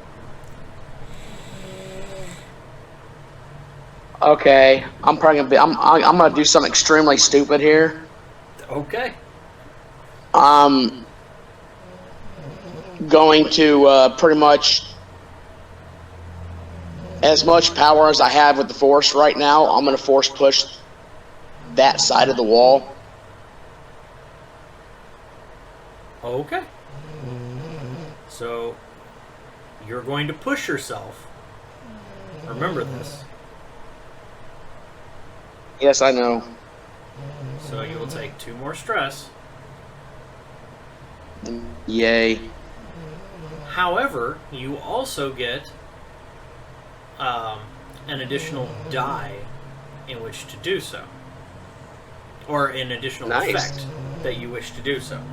Okay, I'm gonna do something extremely stupid here. Okay. I'm going to pretty much, as much power as I have with the force right now, I'm going to force push that side of the wall. Okay. So, you're going to push yourself. Remember this. Yes, I know. So you will take 2 more stress. Yay. However, you also get an additional die in which to do so. Or an additional effect that you wish to do so.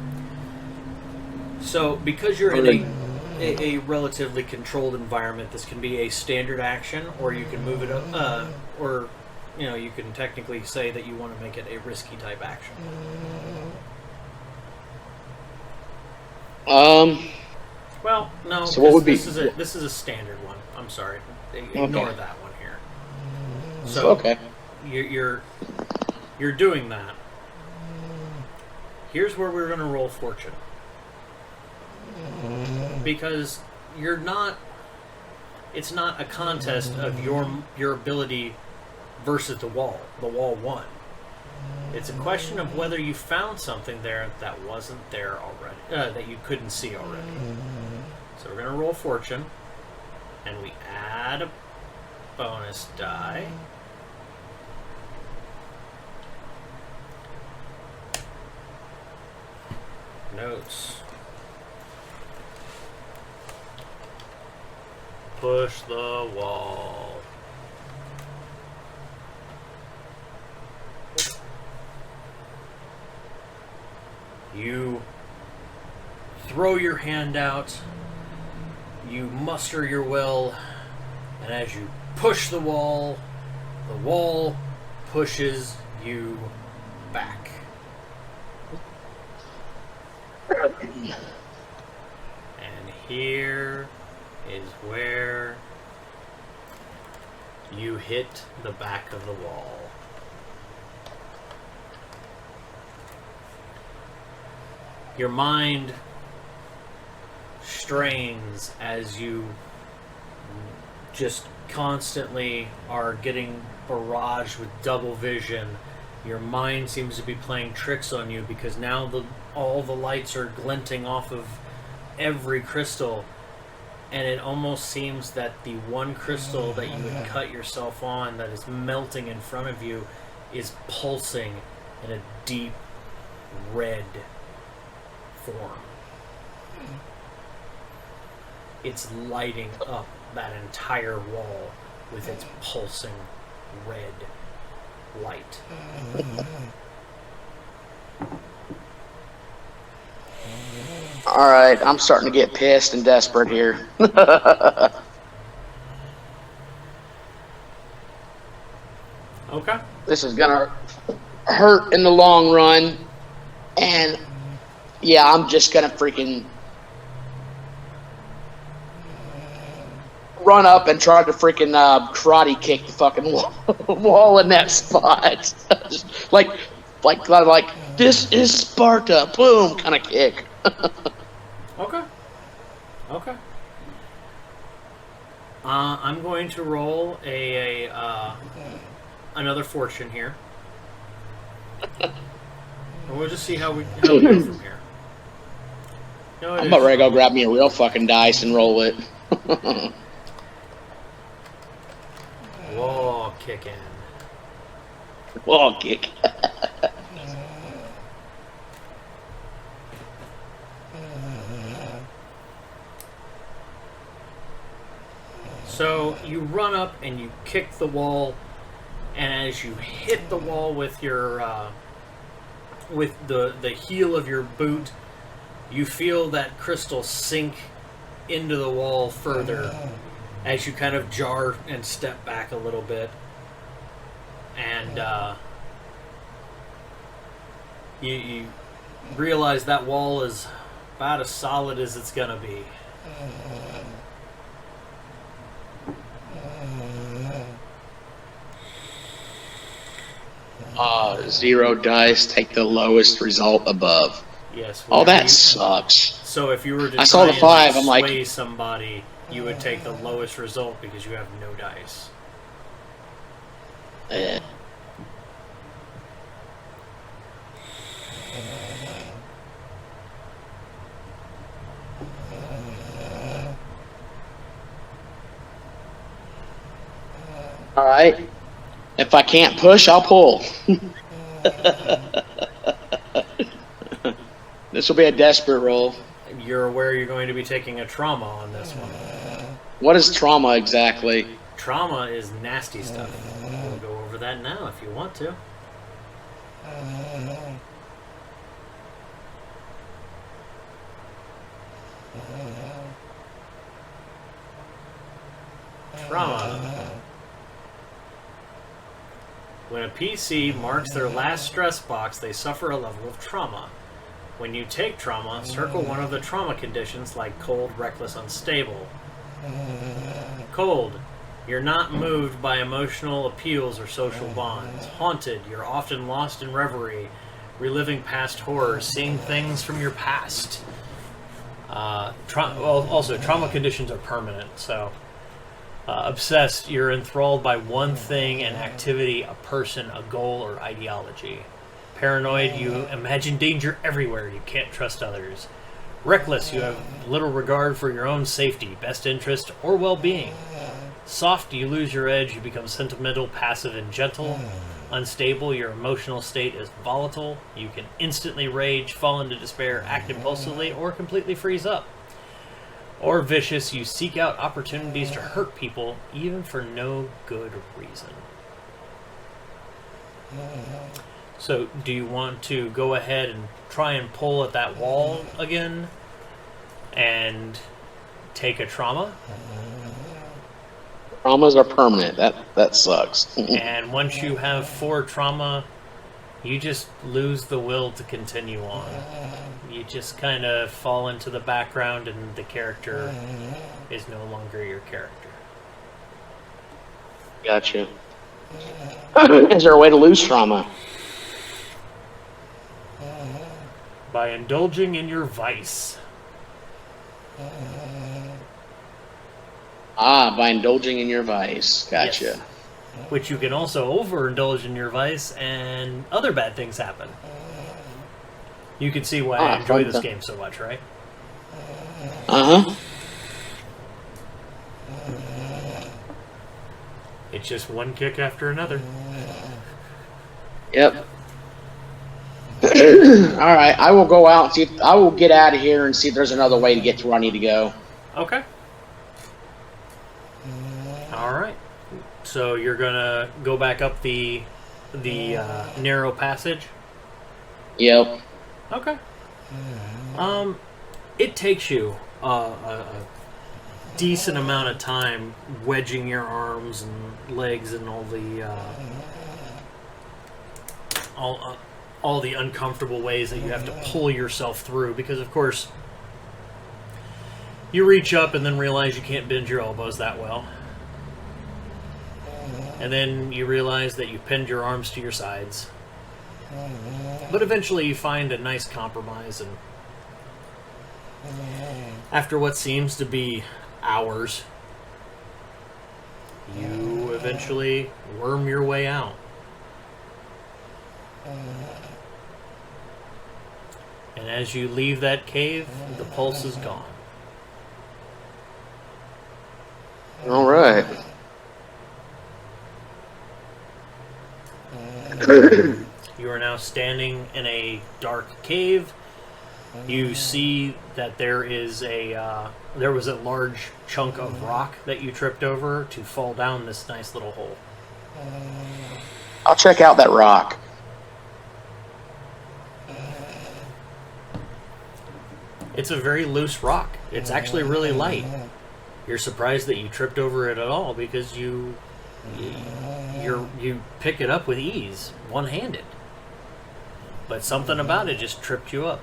So, because you're in a relatively controlled environment, this can be a standard action, or you can move it up, or you can technically say that you want to make it a risky type action. Well, no. So what would this is a standard one. I'm sorry. Ignore that one here. So okay. You're doing that. Here's where we're going to roll fortune. Because it's not a contest of your ability versus the wall. The wall won. It's a question of whether you found something there that wasn't there already, that you couldn't see already. So we're going to roll fortune, and we add a bonus die. Notes. Push the wall. You throw your hand out, you muster your will, and as you push the wall pushes you back. And here is where you hit the back of the wall. Your mind strains as you just constantly are getting barraged with double vision. Your mind seems to be playing tricks on you because now all the lights are glinting off of every crystal, and it almost seems that the one crystal that you had cut yourself on that is melting in front of you is pulsing in a deep red form. It's lighting up that entire wall with its pulsing red light. Alright, I'm starting to get pissed and desperate here. Okay. This is gonna hurt in the long run. And yeah, I'm just gonna freaking run up and try to freaking karate kick the fucking wall in that spot. Just like this is Sparta, boom, kind of kick. Okay. Okay. I'm going to roll another fortune here. And we'll just see how we go from here. No, I'm about ready to go grab me a real fucking dice and roll it. Whoa, kicking. Wall kick. So you run up and you kick the wall, and as you hit the wall with your with the heel of your boot, you feel that crystal sink into the wall further as you kind of jar and step back a little bit, and you realize that wall is about as solid as it's gonna be. 0 dice, take the lowest result above. Yes. Oh, that sucks. So if you were to I saw the 5, I'm sway like, somebody, you would take the lowest result because you have no dice. Alright. If I can't push, I'll pull. This will be a desperate roll. You're aware you're going to be taking a trauma on this one. What is trauma exactly? Trauma is nasty stuff. We'll go over that now if you want to. Trauma. When a PC marks their last stress box, they suffer a level of trauma. When you take trauma, circle one of the trauma conditions like cold, reckless, unstable. Cold. You're not moved by emotional appeals or social bonds. Haunted. You're often lost in reverie, reliving past horrors, seeing things from your past. Also, trauma conditions are permanent, so... obsessed, you're enthralled by one thing, an activity, a person, a goal, or ideology. Paranoid, you imagine danger everywhere, you can't trust others. Reckless, you have little regard for your own safety, best interest, or well-being. Soft, you lose your edge, you become sentimental, passive, and gentle. Unstable, your emotional state is volatile. You can instantly rage, fall into despair, act impulsively, or completely freeze up. Or vicious, you seek out opportunities to hurt people, even for no good reason. So, do you want to go ahead and try and pull at that wall again and take a trauma? Traumas are permanent. That sucks. And once you have 4 trauma, you just lose the will to continue on. You just kind of fall into the background and the character is no longer your character. Gotcha. Is there a way to lose trauma? By indulging in your vice. By indulging in your vice. Gotcha. Yes. Which you can also overindulge in your vice and other bad things happen. You can see why I enjoy this game so much, right? Uh-huh. It's just one kick after another. Yep. All right, I will go out and see. I will get out of here and see if there's another way to get to where I need to go. Okay. All right. So you're gonna go back up the narrow passage. Yep. Okay. It takes you a decent amount of time wedging your arms and legs and all the uncomfortable ways that you have to pull yourself through, because of course you reach up and then realize you can't bend your elbows that well, and then you realize that you pinned your arms to your sides, but eventually you find a nice compromise, and after what seems to be hours, you eventually worm your way out. And as you leave that cave, the pulse is gone. All right. You are now standing in a dark cave. You see that there was a large chunk of rock that you tripped over to fall down this nice little hole. I'll check out that rock. It's a very loose rock. It's actually really light. You're surprised that you tripped over it at all, because you pick it up with ease, one-handed. But something about it just tripped you up.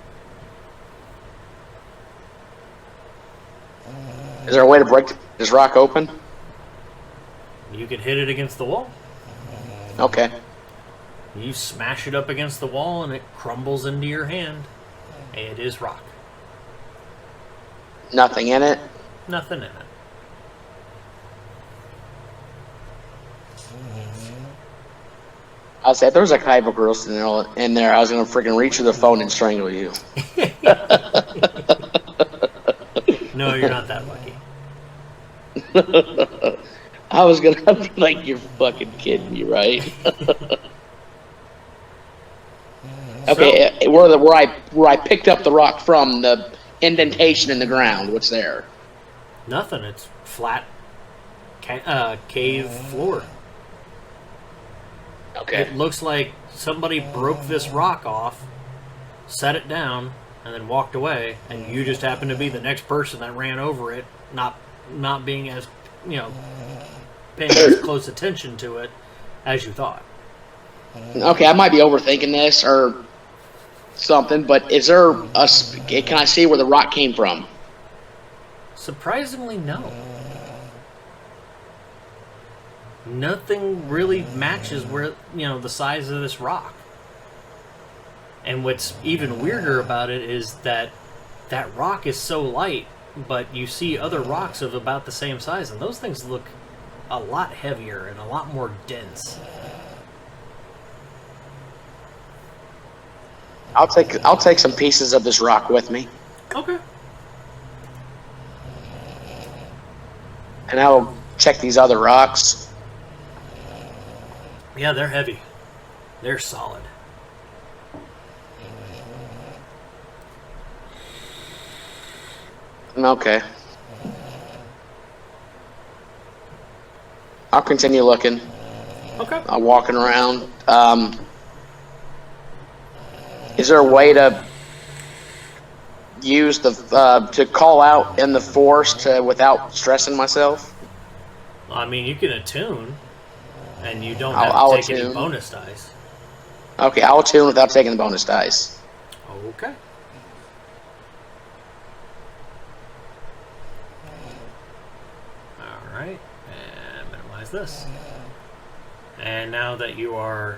Is there a way to break this rock open? You can hit it against the wall. Okay. You smash it up against the wall and it crumbles into your hand. It is rock. Nothing in it? Nothing in it. I'll say if there was a Kyber girl in there, I was going to freaking reach for the phone and strangle you. No, you're not that lucky. I was going to be like, you're fucking kidding me, right? Okay, so, where I picked up the rock from, the indentation in the ground, what's there? Nothing. It's flat cave floor. Okay. It looks like somebody broke this rock off, set it down, and then walked away, and you just happened to be the next person that ran over it, not being as, paying as close attention to it as you thought. Okay, I might be overthinking this or something, but is there can I see where the rock came from? Surprisingly, no. Nothing really matches where, the size of this rock. And what's even weirder about it is that rock is so light, but you see other rocks of about the same size, and those things look a lot heavier and a lot more dense. I'll take some pieces of this rock with me. Okay. And I'll check these other rocks. Yeah, they're heavy. They're solid. Okay. I'll continue looking. Okay. I'm walking around. Is there a way to use to call out in the force without stressing myself? I mean, you can attune, and you don't have to take any bonus dice. Okay, I'll attune without taking the bonus dice. Okay. Alright, and minimize this. And now that you are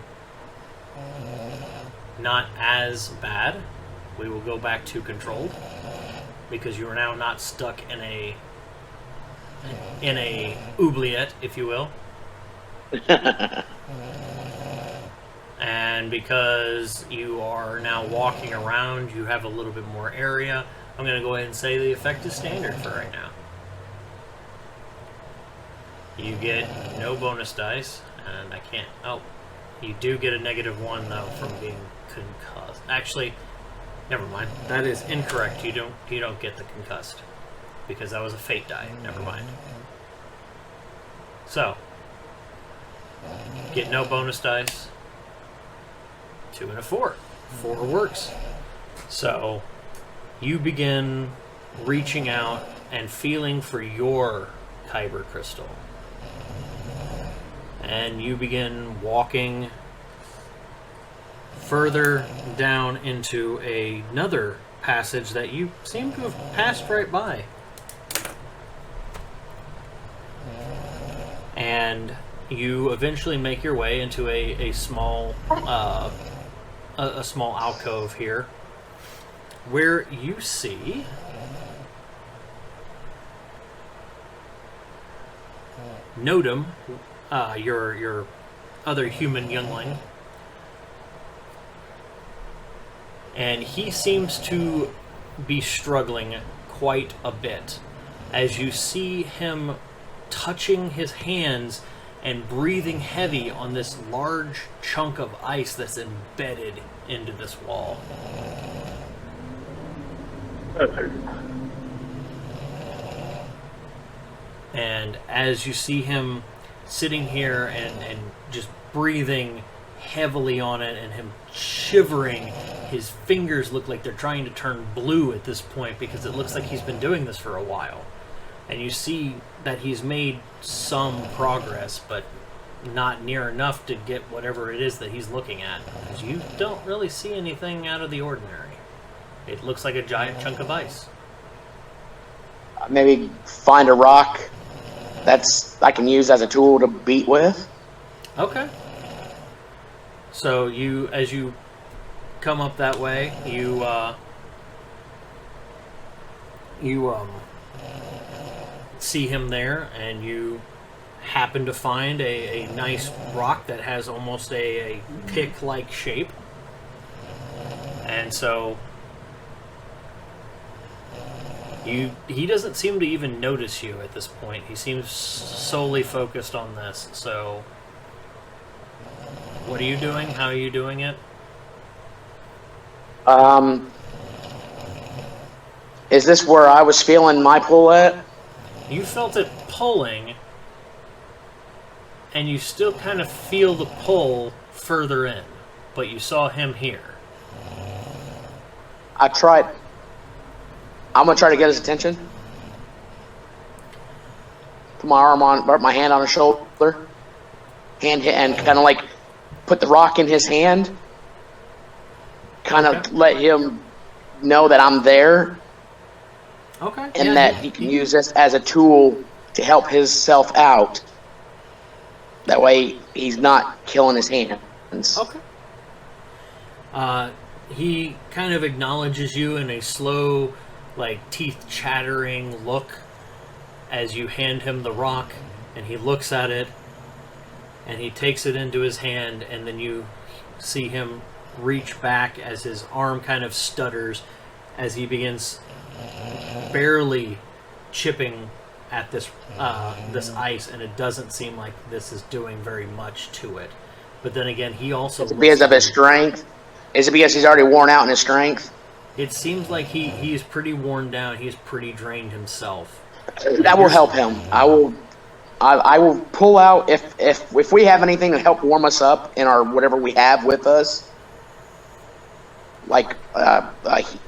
not as bad, we will go back to controlled, because you are now not stuck in a oubliette, if you will. And because you are now walking around, you have a little bit more area. I'm going to go ahead and say the effect is standard for right now. You get no bonus dice, and I can't... Oh, You do get a -1 though from being concussed. Actually, never mind. That is incorrect. You don't get the concussed because that was a fate die. Never mind. So, get no bonus dice. 2 and a 4. 4 works. So, you begin reaching out and feeling for your Kyber crystal. And you begin walking further down into another passage that you seem to have passed right by. And you eventually make your way into a small a small alcove here, where you see Nodum, your other human youngling, and he seems to be struggling quite a bit as you see him touching his hands and breathing heavy on this large chunk of ice that's embedded into this wall. And as you see him sitting here and just breathing heavily on it and him shivering, his fingers look like they're trying to turn blue at this point because it looks like he's been doing this for a while. And you see that he's made some progress, but not near enough to get whatever it is that he's looking at. Because you don't really see anything out of the ordinary. It looks like a giant chunk of ice. Maybe find a rock that's I can use as a tool to beat with. Okay. So as you come up that way, you see him there, and you happen to find a nice rock that has almost a pick-like shape. And so he doesn't seem to even notice you at this point. He seems solely focused on this. So what are you doing? How are you doing it? Is this where I was feeling my pull at? You felt it pulling, and you still kind of feel the pull further in, but you saw him here. I'm gonna try to get his attention. Put my hand on his shoulder, and kind of like put the rock in his hand. Kind of let him know that I'm there. Okay. And that he can use this as a tool to help himself out. That way he's not killing his hands. Okay. He kind of acknowledges you in a slow, like, teeth chattering look as you hand him the rock, and he looks at it, and he takes it into his hand, and then you see him reach back as his arm kind of stutters as he begins barely chipping at this ice, and it doesn't seem like this is doing very much to it. But then again, he also... Is it because of his strength? Is it because he's already worn out in his strength? It seems like he's pretty worn down. He's pretty drained himself. That will help him. I will pull out if we have anything to help warm us up in our whatever we have with us, like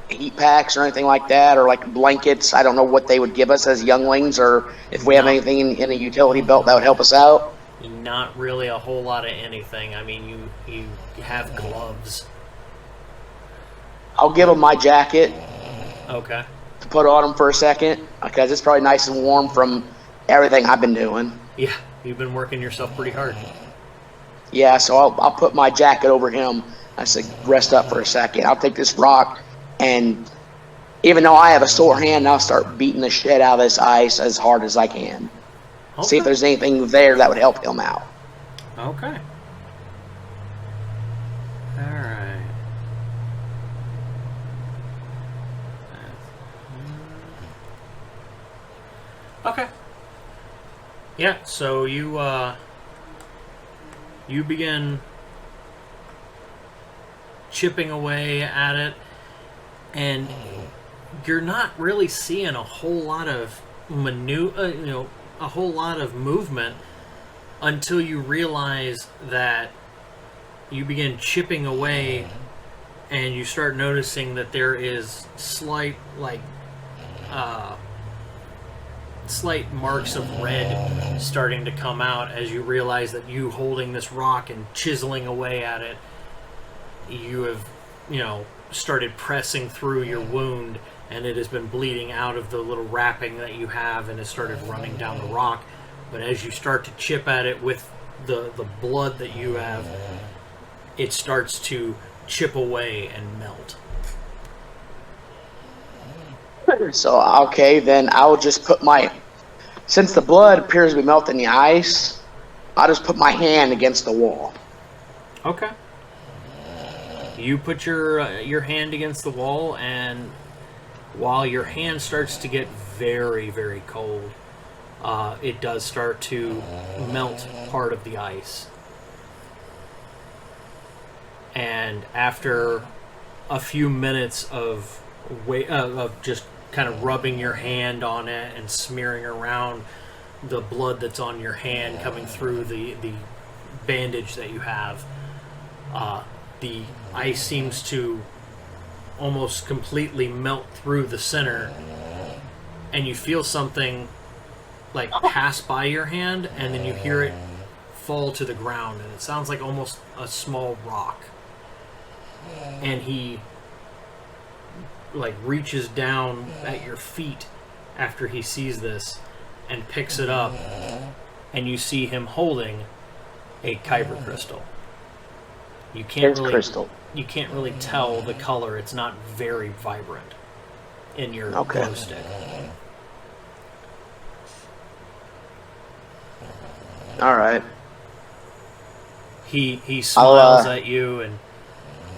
heat packs or anything like that, or like blankets. I don't know what they would give us as younglings, or if we have anything in a utility belt that would help us out. Not really a whole lot of anything. I mean, you have gloves. I'll give him my jacket. Okay. To put on him for a second, because it's probably nice and warm from everything I've been doing. Yeah, you've been working yourself pretty hard. Yeah, so I'll put my jacket over him. I said, rest up for a second. I'll take this rock, and even though I have a sore hand, I'll start beating the shit out of this ice as hard as I can. Okay. See if there's anything there that would help him out. Okay. Alright. Okay. Yeah, so you begin chipping away at it, and you're not really seeing a whole lot of a whole lot of movement until you realize that you begin chipping away, and you start noticing that there is slight marks of red starting to come out as you realize that you holding this rock and chiseling away at it, you have, started pressing through your wound, and it has been bleeding out of the little wrapping that you have, and has started running down the rock. But as you start to chip at it with the blood that you have, it starts to chip away and melt. So, okay, then I'll just put since the blood appears to be melting the ice, I'll just put my hand against the wall. Okay. You put your hand against the wall, and while your hand starts to get very, very cold, it does start to melt part of the ice. And after a few minutes of just kind of rubbing your hand on it and smearing around the blood that's on your hand coming through the bandage that you have, the ice seems to almost completely melt through the center, and you feel something like pass by your hand, and then you hear it fall to the ground, and it sounds like almost a small rock. And he reaches down at your feet after he sees this and picks it up, and you see him holding a Kyber crystal. You can't really tell the color. It's not very vibrant in your glow stick. All right. He smiles at you, and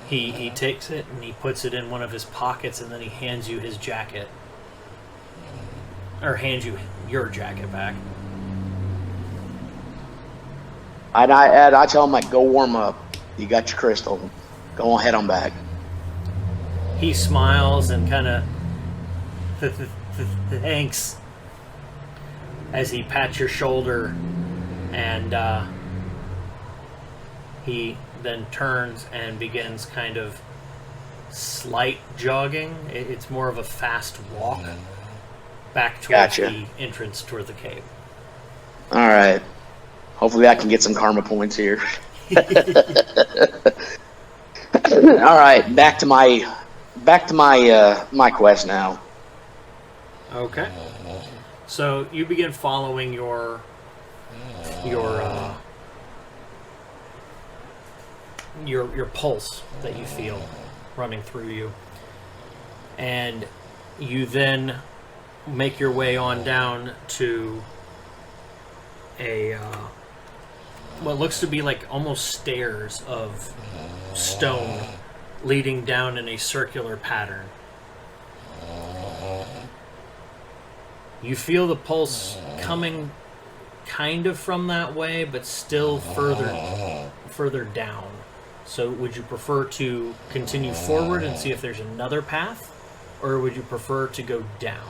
he takes it and he puts it in one of his pockets, and then he hands you his jacket. Or hands you your jacket back. And I tell him, go warm up. You got your crystal. Go on, head on back. He smiles and kind of thanks as he pats your shoulder, and he then turns and begins kind of slight jogging. It's more of a fast walk back towards the entrance toward the cave. All right. Hopefully I can get some karma points here. All right, back to my my quest now. Okay. So you begin following your pulse that you feel running through you, and you then make your way on down to a what looks to be like almost stairs of stone leading down in a circular pattern. You feel the pulse coming kind of from that way, but still further down. So would you prefer to continue forward and see if there's another path, or would you prefer to go down?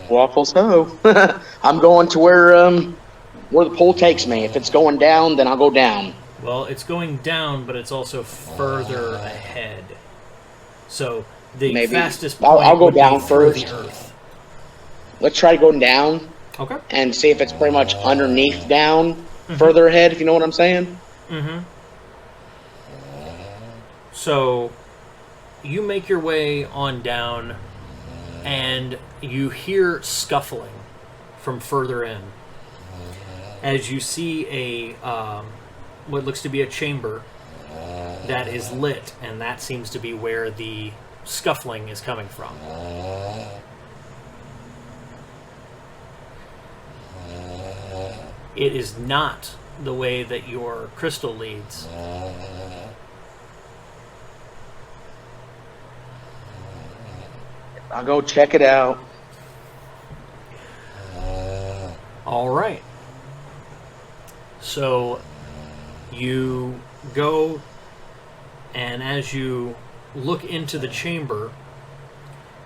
Waffles ho. I'm going to where the pole takes me. If it's going down, then I'll go down. Well, it's going down, but it's also further ahead. So the fastest point I'll go would down be through first. the earth. Let's try going down. Okay. And see if it's pretty much underneath down, further ahead, if you know what I'm saying. Mm-hmm. So you make your way on down, and you hear scuffling from further in as you see a what looks to be a chamber that is lit, and that seems to be where the scuffling is coming from. It is not the way that your crystal leads. I'll go check it out. All right. So you go And as you look into the chamber,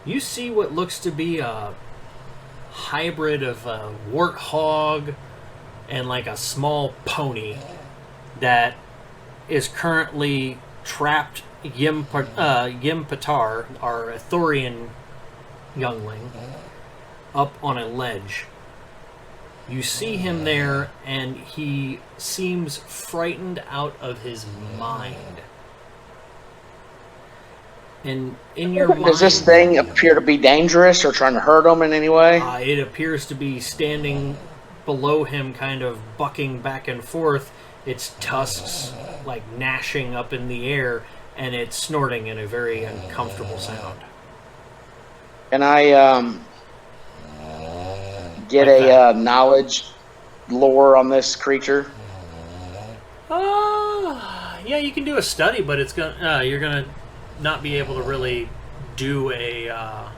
you see what looks to be a hybrid of a warthog and like a small pony that is currently trapped Yim-Patar, our Ithorian youngling, up on a ledge. You see him there, and he seems frightened out of his mind. And in your mind... Does this thing appear to be dangerous or trying to hurt him in any way? It appears to be standing below him, kind of bucking back and forth, its tusks like gnashing up in the air, and it's snorting in a very uncomfortable sound. Can I get a knowledge lore on this creature? Yeah, you can do a study, but it's gonna you're gonna not be able to really do a.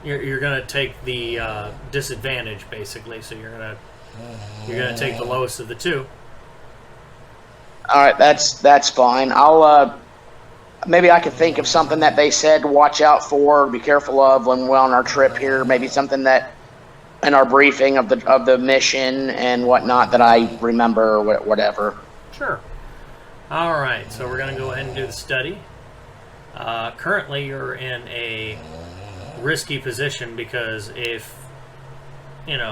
You're gonna take the disadvantage basically, so you're gonna take the lowest of the two. All right, that's fine. I'll maybe I could think of something that they said to watch out for, be careful of when we're on our trip here. Maybe something that in our briefing of the mission and whatnot that I remember or whatever. Sure. All right, so we're gonna go ahead and do the study. Currently, you're in a risky position because if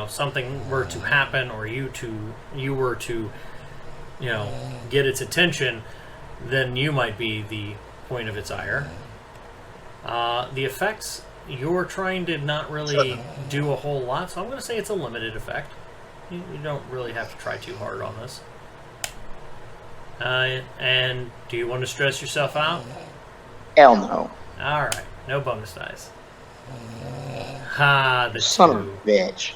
something were to happen or you were to get its attention, then you might be the point of its ire. The effects you're trying to not really do a whole lot, so I'm going to say it's a limited effect. You don't really have to try too hard on this. And do you want to stress yourself out? Hell no. Alright, no bonus dice. Ha, the Son two. of a bitch.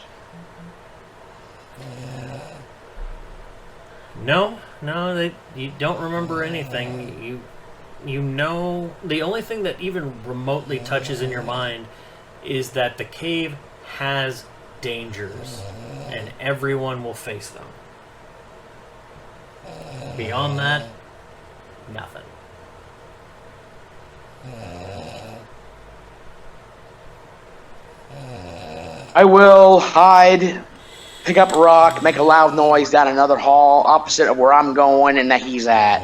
No, you don't remember anything. You know, the only thing that even remotely touches in your mind is that the cave has dangers, and everyone will face them. Beyond that, nothing. I will hide, pick up a rock, make a loud noise down another hall opposite of where I'm going and that he's at.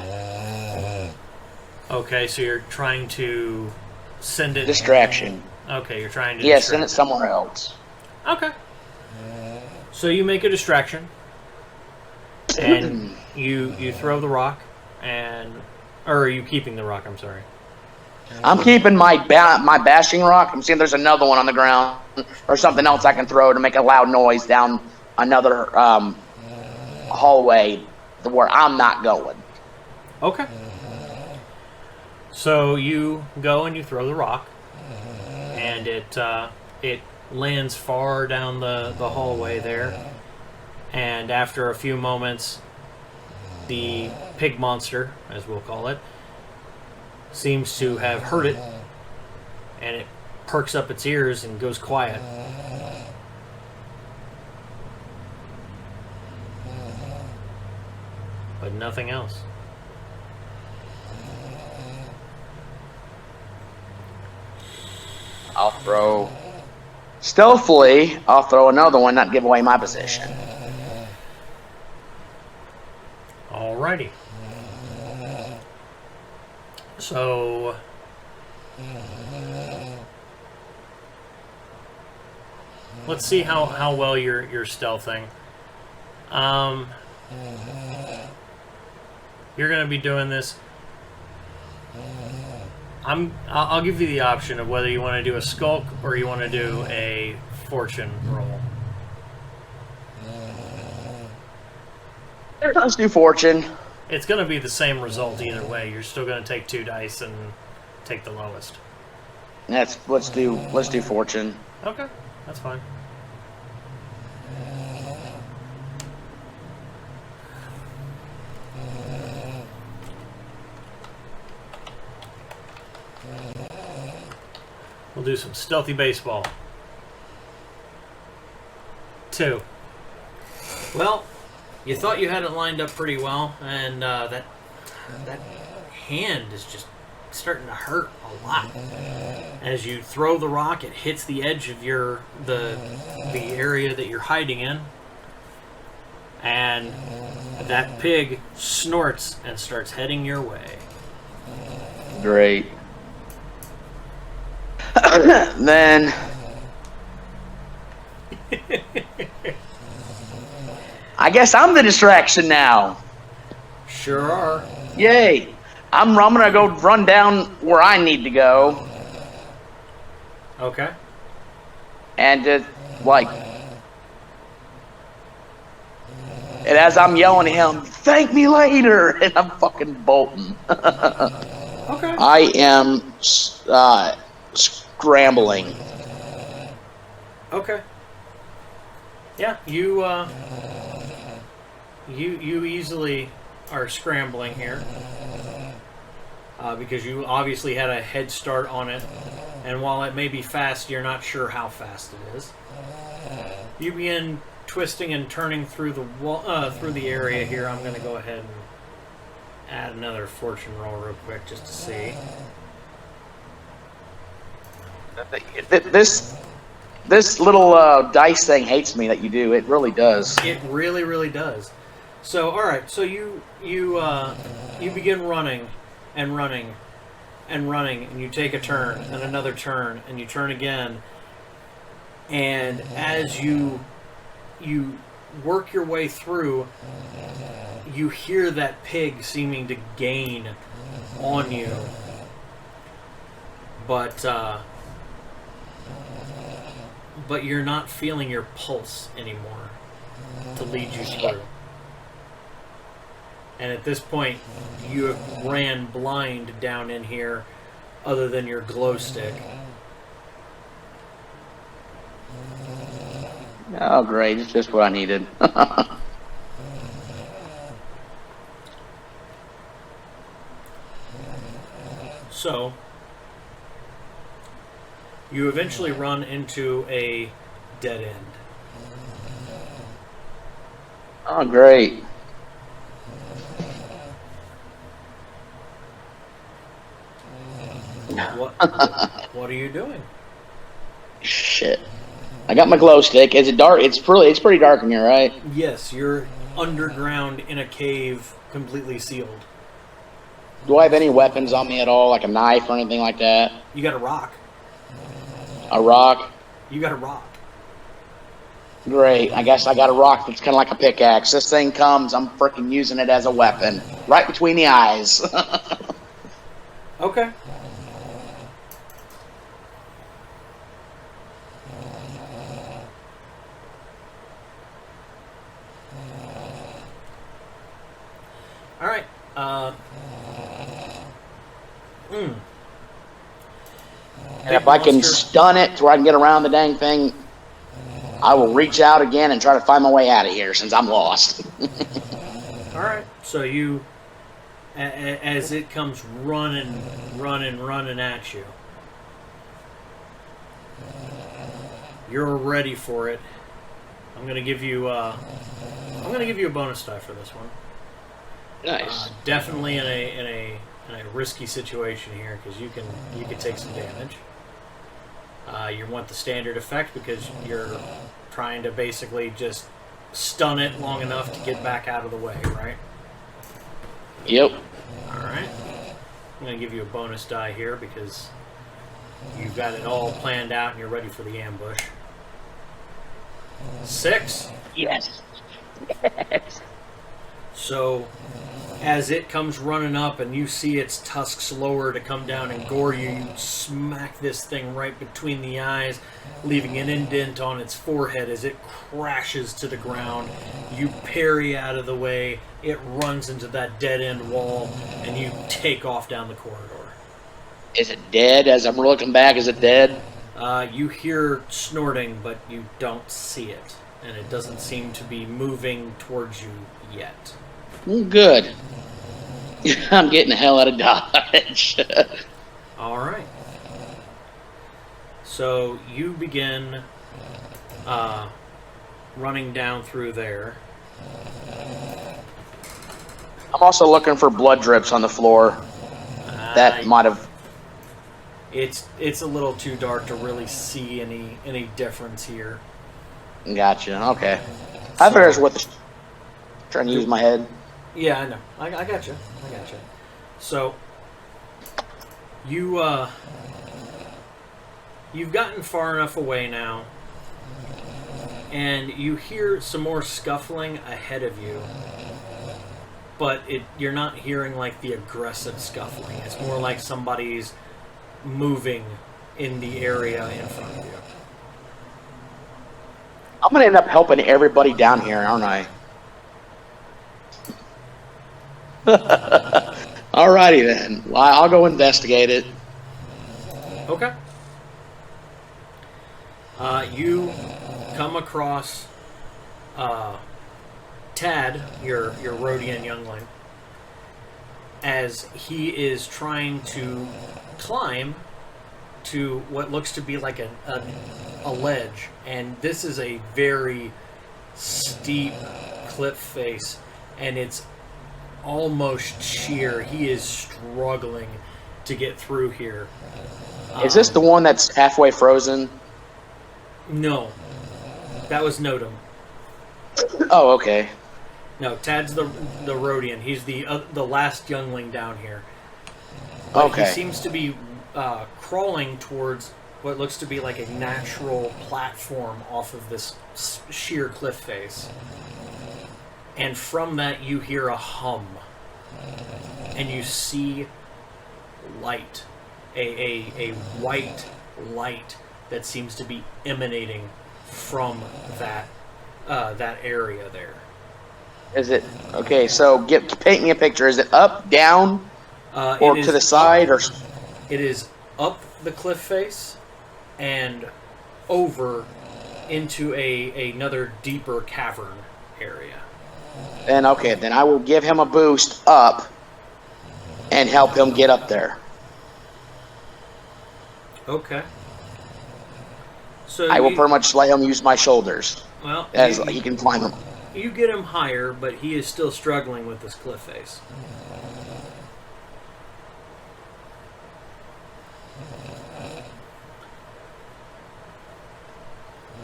Okay, so you're trying to send it... Distraction. Okay, you're trying to Yeah, distract send it somewhere else. Okay. So you make a distraction, and you throw the rock, or are you keeping the rock? I'm sorry. I'm keeping my bashing rock. I'm seeing there's another one on the ground or something else I can throw to make a loud noise down another hallway where I'm not going. Okay. So you go and you throw the rock, and it lands far down the hallway there, and after a few moments, the pig monster, as we'll call it, seems to have heard it, and it perks up its ears and goes quiet. But nothing else. I'll throw... Stealthily, I'll throw another one, not give away my position. Alrighty. So... let's see how well you're stealthing. You're going to be doing this. I'll give you the option of whether you want to do a skulk or you want to do a fortune roll. Let's do fortune. It's going to be the same result either way. You're still going to take 2 dice and take the lowest. Let's do fortune. Okay, that's fine. We'll do some stealthy baseball. 2. Well, you thought you had it lined up pretty well, and that hand is just starting to hurt a lot. As you throw the rock, it hits the edge of the area that you're hiding in, and that pig snorts and starts heading your way. Great. Then I guess I'm the distraction now. Sure are. Yay. I'm gonna go run down where I need to go. Okay. And and as I'm yelling at him, thank me later, and I'm fucking bolting. Okay. I am scrambling. Okay. Yeah, you easily are scrambling here because you obviously had a head start on it, and while it may be fast, you're not sure how fast it is. You begin twisting and turning through the through the area here. I'm going to go ahead and add another fortune roll real quick just to see. This little dice thing hates me that you do. It really does. It really, really does. So, all right. So you begin running and running and running, and you take a turn and another turn, and you turn again. And as you work your way through, you hear that pig seeming to gain on you, but you're not feeling your pulse anymore to lead you through. And at this point, you have ran blind down in here, other than your glow stick. Oh, great. It's just what I needed. So, you eventually run into a dead end. Oh, great. What are you doing? Shit. I got my glow stick. Is it dark? It's pretty dark in here, right? Yes, you're underground in a cave, completely sealed. Do I have any weapons on me at all, like a knife or anything like that? You got a rock. A rock? You got a rock. Great. I guess I got a rock that's kind of like a pickaxe. This thing comes, I'm freaking using it as a weapon. Right between the eyes. Okay. All right. And if I can stun it to where I can get around the dang thing, I will reach out again and try to find my way out of here since I'm lost. All right. So you, as it comes running at you, you're ready for it. I'm gonna give you a bonus die for this one. Nice. Definitely in a risky situation here because you can take some damage. You want the standard effect because you're trying to basically just stun it long enough to get back out of the way, right? Yep. All right. I'm going to give you a bonus die here because you've got it all planned out and you're ready for the ambush. 6. Yes. Yes. So, as it comes running up and you see its tusks lower to come down and gore you, you smack this thing right between the eyes, leaving an indent on its forehead as it crashes to the ground. You parry out of the way, it runs into that dead-end wall, and you take off down the corridor. Is it dead? As I'm looking back, is it dead? You hear snorting, but you don't see it, and it doesn't seem to be moving towards you yet. Good. I'm getting the hell out of Dodge. All right. So you begin running down through there. I'm also looking for blood drips on the floor. that might have. It's a little too dark to really see any difference here. Gotcha. Okay. I figured it's worth trying to use my head. Yeah, I know. I got you. So you've gotten far enough away now, and you hear some more scuffling ahead of you. But you're not hearing like the aggressive scuffling. It's more like somebody's moving in the area in front of you. I'm gonna end up helping everybody down here, aren't I? Alrighty then. Well, I'll go investigate it. Okay. You come across Tad, your Rhodian youngling, as he is trying to climb to what looks to be like a ledge, and this is a very steep cliff face, and it's almost sheer. He is struggling to get through here. Is this the one that's halfway frozen? No, that was Notum. Oh, okay. No, Tad's the Rhodian. He's the last youngling down here. But okay. He seems to be crawling towards what looks to be like a natural platform off of this sheer cliff face. And from that, you hear a hum. And you see light. A white light that seems to be emanating from that area there. Is it okay? So, paint me a picture. Is it up, down, or to the side, or? It is up the cliff face and over into another deeper cavern area. Then okay, then I will give him a boost up and help him get up there. Okay. So I will pretty much let him use my shoulders. Well, as he can climb them. You get him higher, but he is still struggling with this cliff face.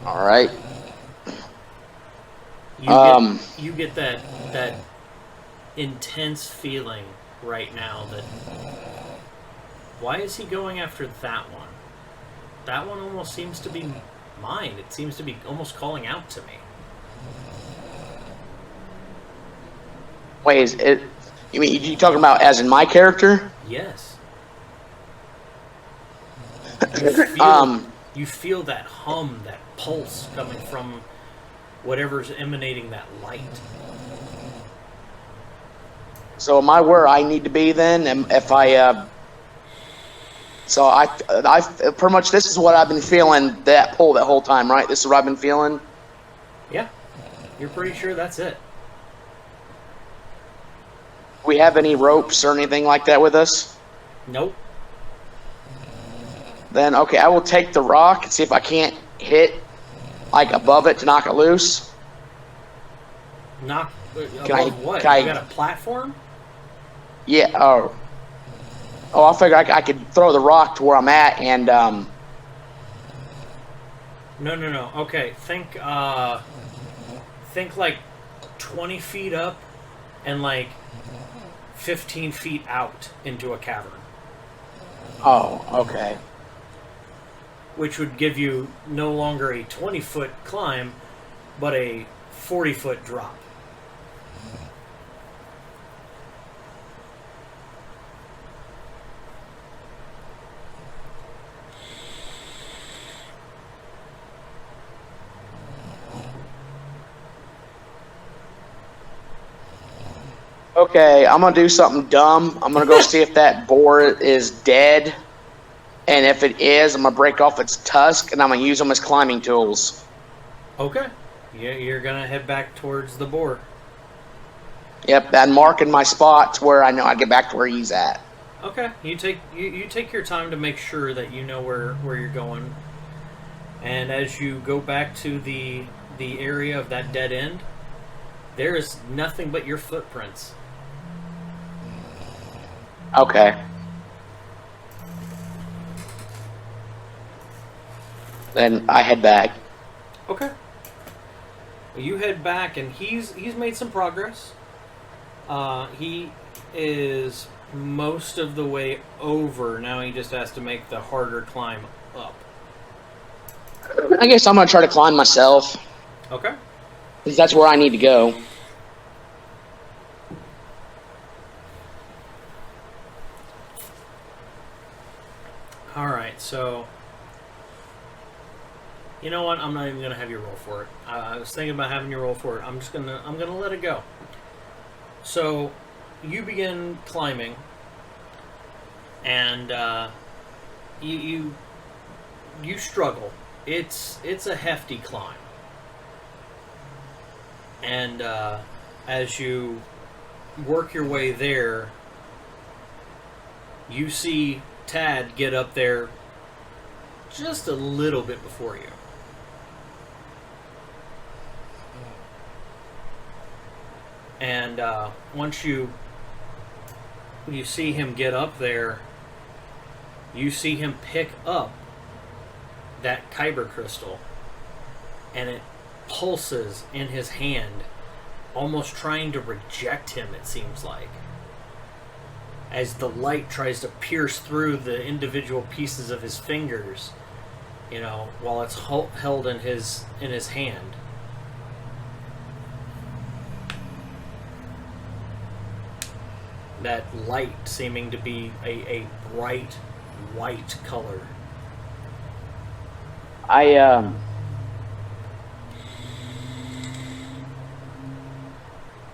All right. You get that intense feeling right now that why is he going after that one? That one almost seems to be mine. It seems to be almost calling out to me. Wait, is it? You talking about as in my character? Yes. Um, You feel that hum, that pulse coming from whatever's emanating that light. So am I where I need to be then? And if I, so I pretty much this is what I've been feeling, that pull that whole time, right? This is what I've been feeling. Yeah, you're pretty sure that's it. Do we have any ropes or anything like that with us? Nope. Then okay, I will take the rock and see if I can't hit like above it to knock it loose. Knock above I- what? can I- You got a platform? Yeah. Oh, I figure I could throw the rock to where I'm at and No. Okay, think like 20 feet up and like 15 feet out into a cavern. Oh, okay. Which would give you no longer a 20-foot climb, but a 40-foot drop. Okay, I'm gonna do something dumb. I'm gonna go see if that boar is dead, and if it is, I'm gonna break off its tusk and I'm gonna use them as climbing tools. Okay. Yeah, you're gonna head back towards the boar. Yep, I'm marking my spots where I know I get back to where he's at. Okay. You take your time to make sure that you know where you're going. And as you go back to the area of that dead end, there is nothing but your footprints. Okay. Then I head back. Okay. Well, you head back, and he's made some progress. He is most of the way over. Now he just has to make the harder climb up. I guess I'm going to try to climb myself. Okay. Because that's where I need to go. Alright, so... You know what? I'm not even going to have you roll for it. I was thinking about having you roll for it. I'm gonna let it go. So, you begin climbing, and you struggle. It's a hefty climb, and as you work your way there, you see Tad get up there just a little bit before you. And once you see him get up there, you see him pick up that Kyber crystal, and it pulses in his hand, almost trying to reject him, it seems like, as the light tries to pierce through the individual pieces of his fingers, you know, while it's held in his hand. That light seeming to be a bright white color. I'm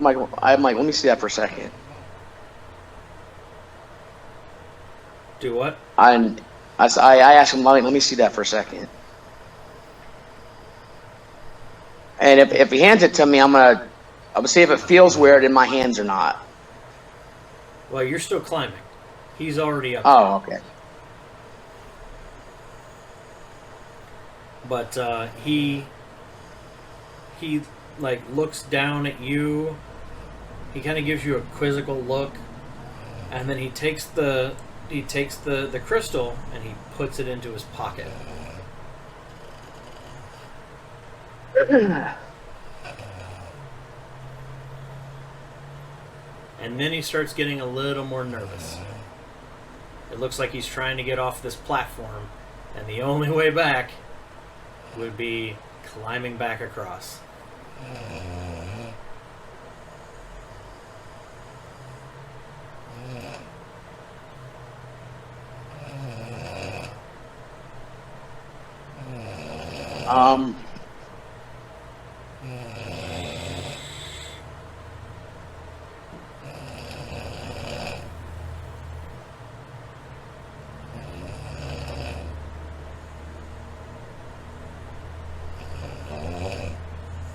like, let me see that for a second. Do what? I asked him, let me see that for a second. And if he hands it to me, I'm gonna see if it feels weird in my hands or not. Well, you're still climbing. He's already up. Oh, okay. But he like looks down at you. He kind of gives you a quizzical look, and then he takes the crystal and he puts it into his pocket. And then he starts getting a little more nervous. It looks like he's trying to get off this platform, and the only way back would be climbing back across.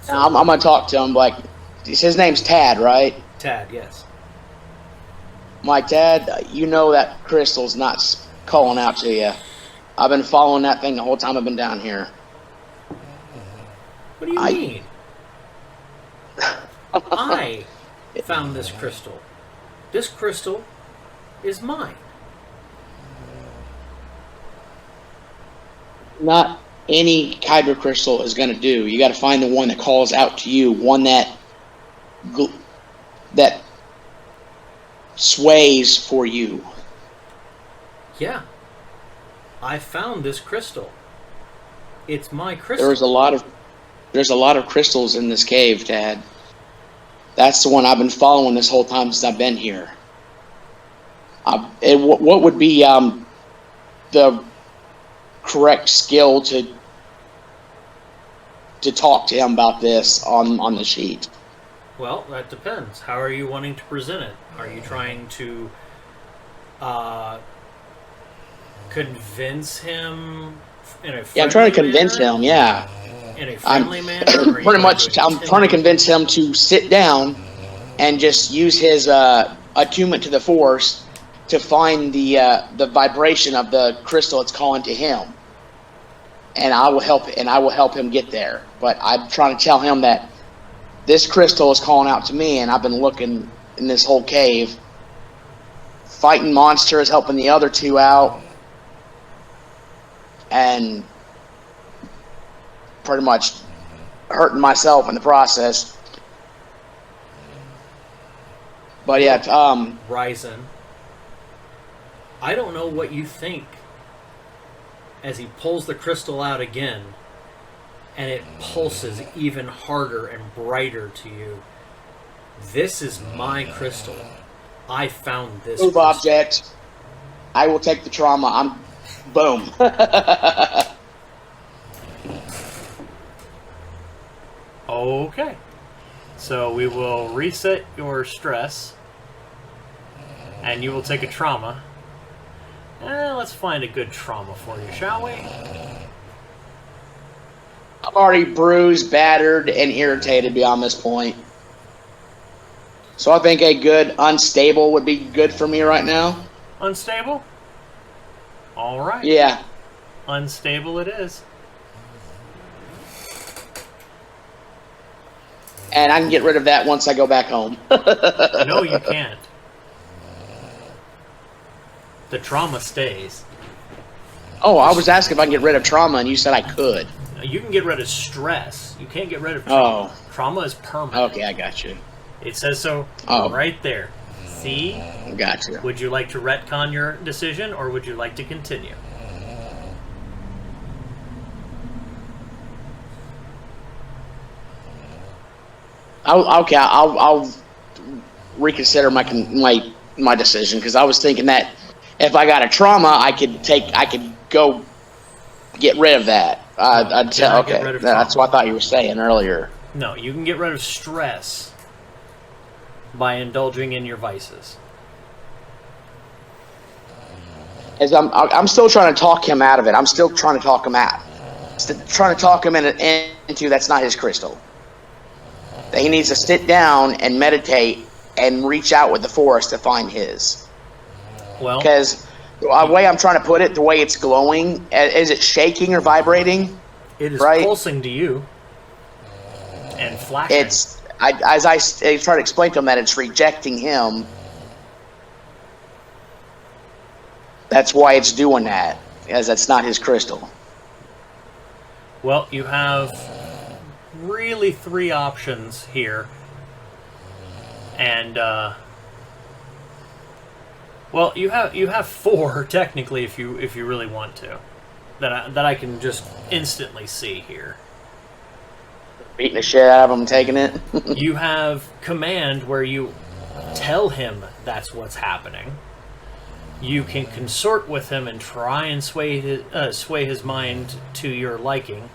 I'm gonna talk to him. Like, his name's Tad, right? Tad, yes. Mike, Tad, you know that crystal's not calling out to you. I've been following that thing the whole time I've been down here. What do you mean? I found this crystal. This crystal is mine. Not any Kyber crystal is going to do. You got to find the one that calls out to you, one that sways for you. Yeah. I found this crystal. It's my crystal. There's a lot of crystals in this cave, Tad. That's the one I've been following this whole time since I've been here. What would be the correct skill to talk to him about this on the sheet? Well, that depends. How are you wanting to present it? Are you trying to convince him in a friendly I'm trying to convince manner? him, yeah. In a friendly manner? Pretty much, I'm trying to convince him to sit down and just use his attunement to the Force to find the vibration of the crystal it's calling to him. And I will help him get there. But I'm trying to tell him that this crystal is calling out to me, and I've been looking in this whole cave, fighting monsters, helping the other two out, and pretty much hurting myself in the process. But yeah, Ryzen, I don't know what you think as he pulls the crystal out again, and it pulses even harder and brighter to you. This is my crystal. I found this move crystal. object. I will take the trauma. I'm boom. Okay. So we will reset your stress, and you will take a trauma. Let's find a good trauma for you, shall we? I'm already bruised, battered, and irritated beyond this point. So I think a good unstable would be good for me right now. Unstable? All right. Yeah. Unstable it is. And I can get rid of that once I go back home. No, you can't. The trauma stays. Oh, I was asking if I can get rid of trauma, and you said I could. You can get rid of stress. You can't get rid of trauma. Oh. Trauma is permanent. Okay, I got you. It says so right there. See? Got you. Would you like to retcon your decision, or would you like to continue? I'll reconsider my decision, because I was thinking that if I got a trauma, I could go get rid of that. Okay, that's what I thought you were saying earlier. No, you can get rid of stress by indulging in your vices. As I'm still trying to talk him out of it. I'm still trying to talk him out. Trying to talk him into that's not his crystal. That he needs to sit down and meditate and reach out with the forest to find his. Well, because the way I'm trying to put it, the way it's glowing, is it shaking or vibrating? it is right? pulsing to you and flashing. As I try to explain to him that it's rejecting him. That's why it's doing that, as that's not his crystal. Well, you have really 3 options here, and well, you have 4 technically if you really want to, that I can just instantly see here. Beating the shit out of him, taking it. You have command, where you tell him that's what's happening. You can consort with him and try and sway his mind to your liking.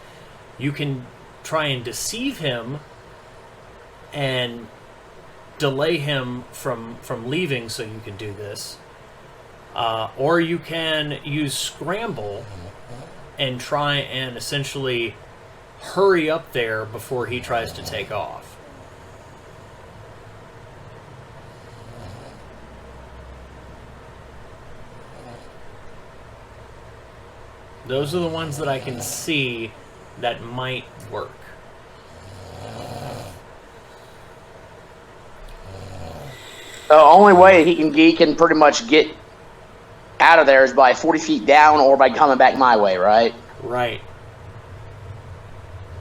You can try and deceive him and delay him from leaving so you can do this. Or you can use scramble and try and essentially hurry up there before he tries to take off. Those are the ones that I can see that might work. The only way he can pretty much get out of there is by 40 feet down or by coming back my way, right? Right.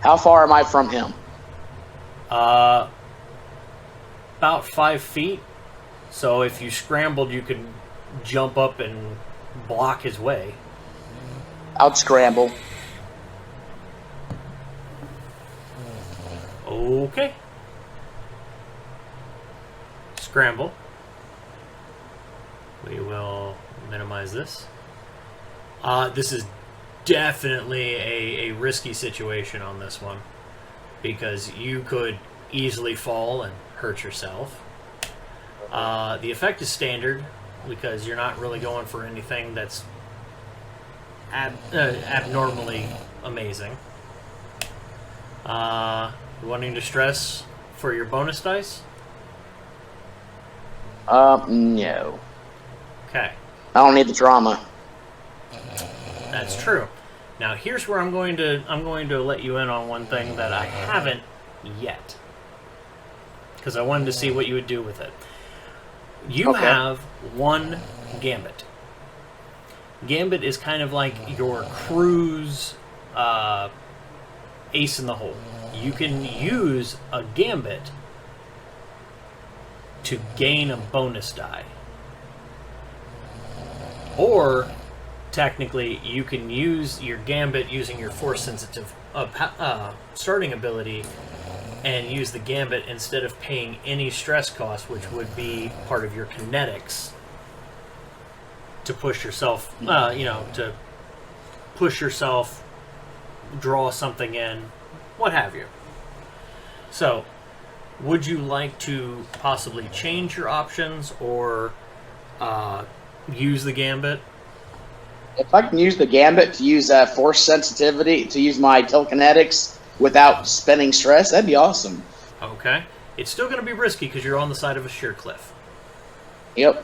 How far am I from him? About 5 feet. So if you scrambled, you could jump up and block his way. I'll scramble. Okay. Scramble. We will minimize this. This is definitely a risky situation on this one, because you could easily fall and hurt yourself. The effect is standard, because you're not really going for anything that's abnormally amazing. Wanting to stress for your bonus dice? No. Okay. I don't need the drama. That's true. Now here's where I'm going to let you in on one thing that I haven't yet, because I wanted to see what you would do with it. You have 1 gambit. Gambit is kind of like your cruise ace in the hole. You can use a gambit to gain a bonus die. Or, technically, you can use your gambit using your force sensitive starting ability and use the gambit instead of paying any stress cost, which would be part of your kinetics, to push yourself, to push yourself, draw something in, what have you. So, would you like to possibly change your options or use the gambit? If I can use the gambit to use force sensitivity, to use my telekinetics without spending stress, that'd be awesome. Okay. It's still going to be risky because you're on the side of a sheer cliff. Yep.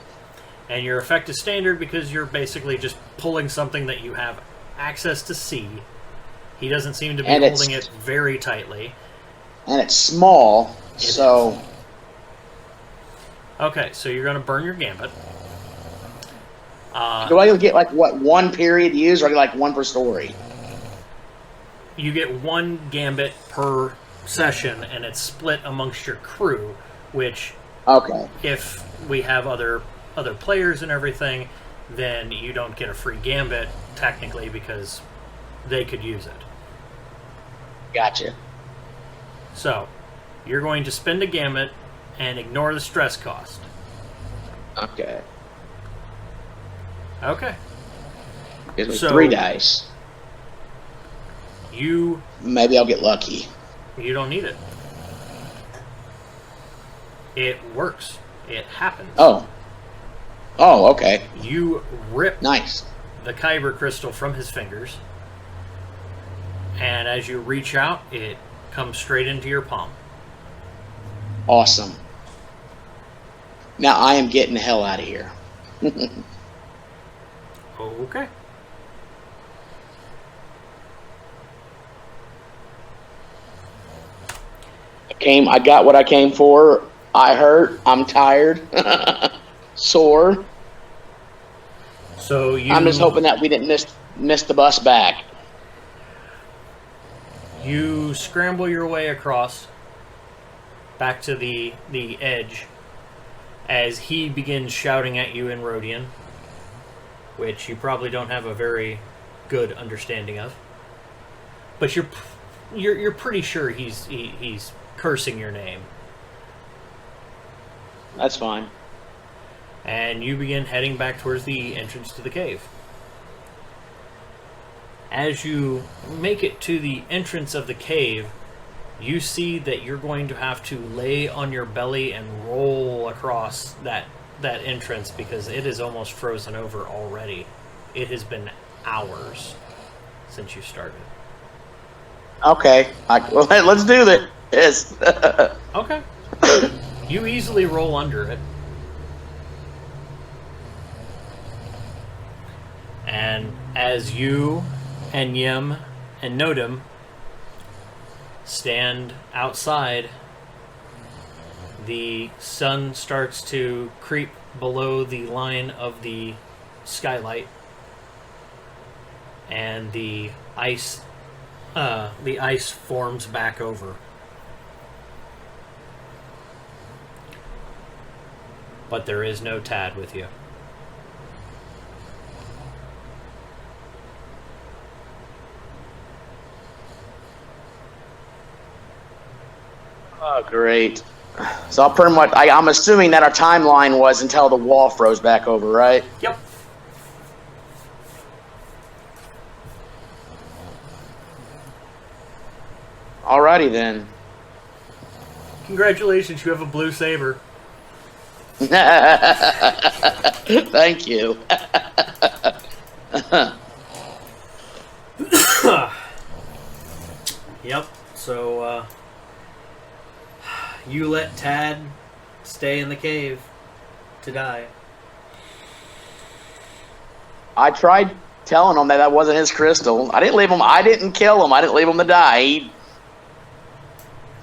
And your effect is standard because you're basically just pulling something that you have access to see. He doesn't seem to be holding it very tightly. And it's small, so... Okay, so you're going to burn your gambit. Do I get, like, what, one period to use, or I get, like, one per story? You get one gambit per session, and it's split amongst your crew, which, okay, if we have other players and everything, then you don't get a free gambit, technically, because they could use it. Gotcha. So, you're going to spend a gambit and ignore the stress cost. Okay. Okay. Gives me 3 dice. Maybe I'll get lucky. You don't need it. It works. It happens. Oh, okay. You rip nice the Kyber crystal from his fingers, and as you reach out, it comes straight into your palm. Awesome. Now I am getting the hell out of here. Okay. I got what I came for. I hurt. I'm tired. Sore. So I'm just hoping that we didn't miss the bus back. You scramble your way across back to the edge as he begins shouting at you in Rhodian, which you probably don't have a very good understanding of. But you're pretty sure he's cursing your name. That's fine. And you begin heading back towards the entrance to the cave. As you make it to the entrance of the cave, you see that you're going to have to lay on your belly and roll across that entrance because it is almost frozen over already. It has been hours since you started. Okay. Let's do this. Okay. You easily roll under it. And as you and Yim and Nodum stand outside, the sun starts to creep below the line of the skylight, and the ice forms back over. But there is no Tad with you. Oh, great. So I'll pretty much, I'm assuming that our timeline was until the wall froze back over, right? Yep. Alrighty then. Congratulations, you have a blue saber. Thank you. Yep. So, you let Tad stay in the cave to die. I tried telling him that wasn't his crystal. I didn't kill him. I didn't leave him to die.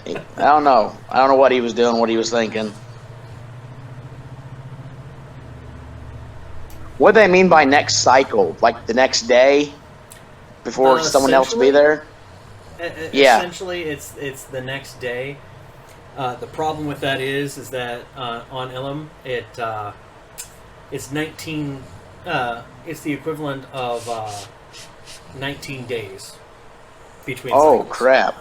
I don't know. I don't know what he was doing, what he was thinking. What do they mean by next cycle? Like the next day? Before someone else will be there? Yeah. Essentially, it's the next day. The problem with that is that on Ilum, it's 19. It's the equivalent of 19 days between Oh, cycles. crap.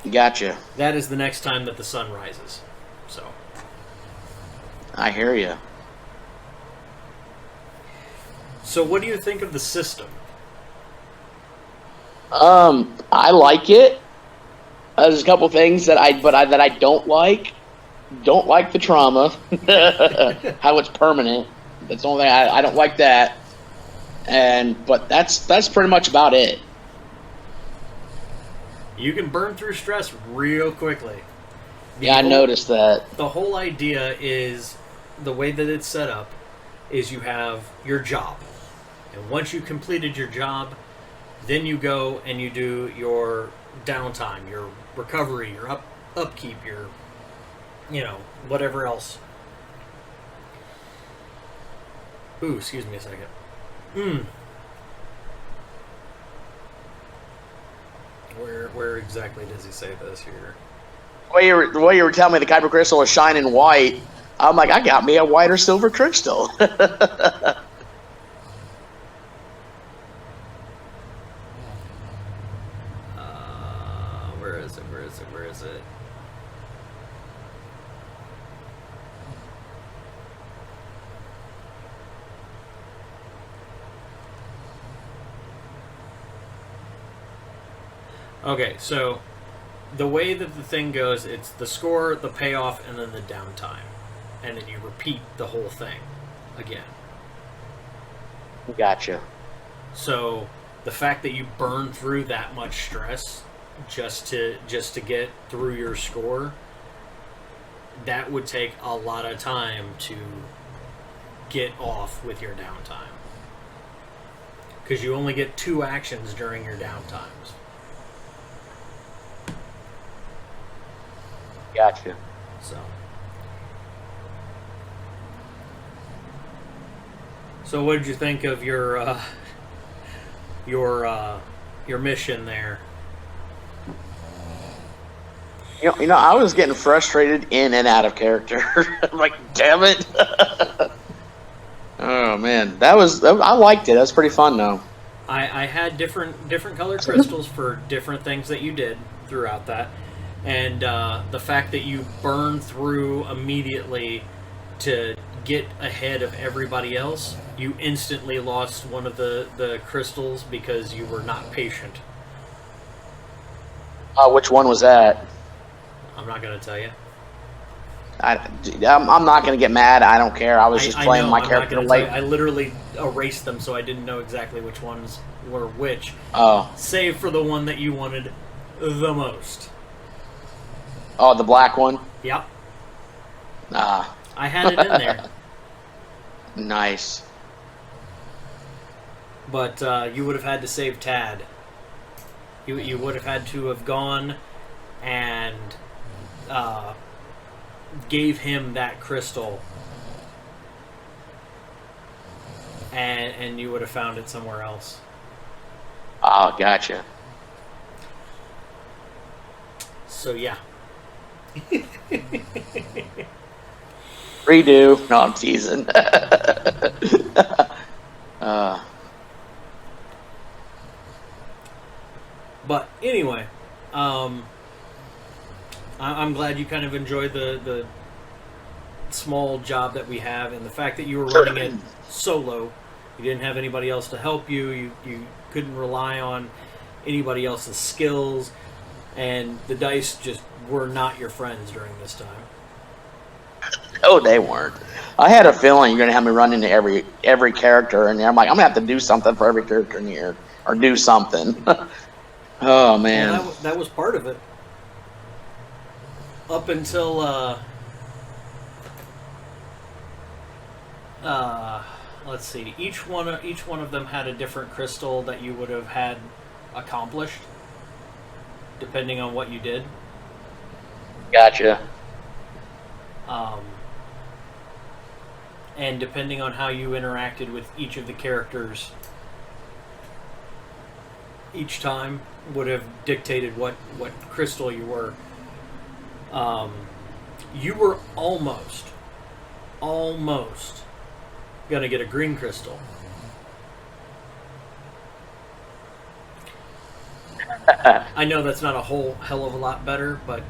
Gotcha. That is the next time that the sun rises. So I hear you. So what do you think of the system? I like it. There's a couple things that I don't like. Don't like the trauma. How it's permanent. That's the only thing I don't like that. But that's pretty much about it. You can burn through stress real quickly. Yeah, I noticed that. The whole idea is, the way that it's set up is you have your job. And once you completed your job, then you go and you do your downtime, your recovery, your upkeep, your, whatever else. Ooh, excuse me a second. Where exactly does he say this here? The way you were telling me the Kyber crystal is shining white, I'm like, I got me a white or silver crystal. Where is it? Okay, so the way that the thing goes, it's the score, the payoff, and then the downtime. And then you repeat the whole thing again. Gotcha. So the fact that you burn through that much stress just to get through your score, that would take a lot of time to get off with your downtime. Because you only get 2 actions during your downtimes. Gotcha. So what did you think of your mission there? I was getting frustrated in and out of character. I'm like, damn it. Oh man, I liked it. That was pretty fun though. I had different colored crystals for different things that you did throughout that, and the fact that you burn through immediately to get ahead of everybody else, you instantly lost one of the crystals because you were not patient. Which one was that? I'm not going to tell you. I'm not going to get mad. I don't care. I was just playing my character late. I literally erased them, so I didn't know exactly which ones were which. Oh. Save for the one that you wanted the most. Oh, the black one? Yep. Ah. I had it in there. Nice. But you would have had to save Tad. You would have had to have gone and gave him that crystal, and you would have found it somewhere else. Oh, gotcha. So yeah. Redo. No, I'm teasing. But anyway, I'm glad you kind of enjoyed the small job that we have, and the fact that you were running it solo. You didn't have anybody else to help you. You couldn't rely on anybody else's skills, and the dice just were not your friends during this time. No, they weren't. I had a feeling you're going to have me run into every character, and I'm like, I'm going to have to do something for every character in here, or do something. Oh, man. Well, that was part of it. Up until, let's see, each one of them had a different crystal that you would have had accomplished, depending on what you did. Gotcha. And depending on how you interacted with each of the characters, each time would have dictated what crystal you were. You were almost gonna get a green crystal. I know that's not a whole hell of a lot better, but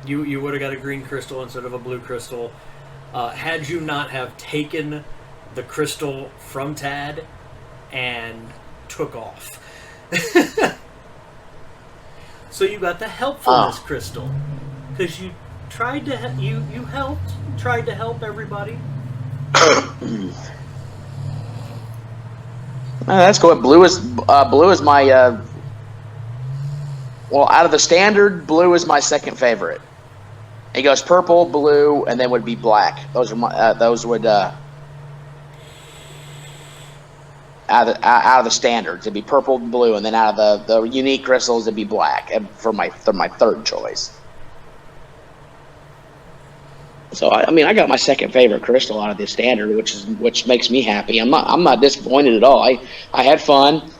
you would have got a green crystal instead of a blue crystal. Had you not have taken the crystal from Tad and took off. So you got the helpfulness crystal because you tried to tried to help everybody. That's cool. Blue is my well, out of the standard, blue is my second favorite. It goes purple, blue, and then would be black. Those are my those would out of the standards, it'd be purple, blue, and then out of the unique crystals, it'd be black. And for my third choice. So I mean, I got my second favorite crystal out of the standard, which makes me happy. I'm not disappointed at all. I had fun.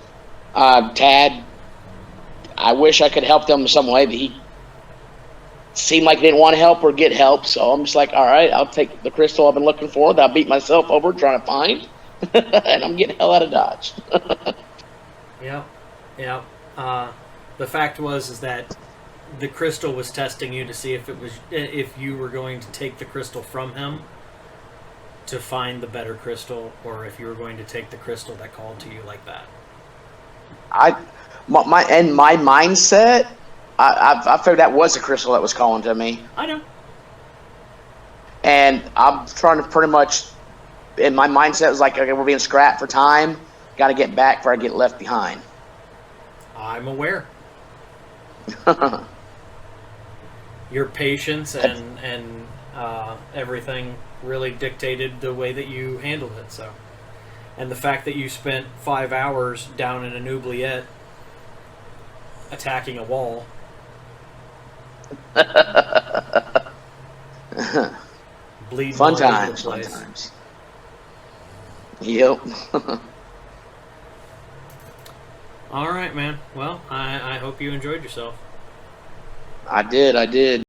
Tad, I wish I could help them in some way, but he seemed like he didn't want to help or get help. So I'm just like, all right, I'll take the crystal I've been looking for that I beat myself over trying to find, and I'm getting the hell out of Dodge. Yeah. The fact is that the crystal was testing you to see if you were going to take the crystal from him to find the better crystal, or if you were going to take the crystal that called to you like that. My mindset, I figured that was the crystal that was calling to me. I know. And I'm trying to pretty much, in my mindset was like, okay, we're being scrapped for time. Got to get back before I get left behind. I'm aware. Your patience and everything really dictated the way that you handled it. So, and the fact that you spent 5 hours down in an oubliette attacking a wall. Bleeding Fun all over the times. place. Yep. All right, man. Well, I hope you enjoyed yourself. I did.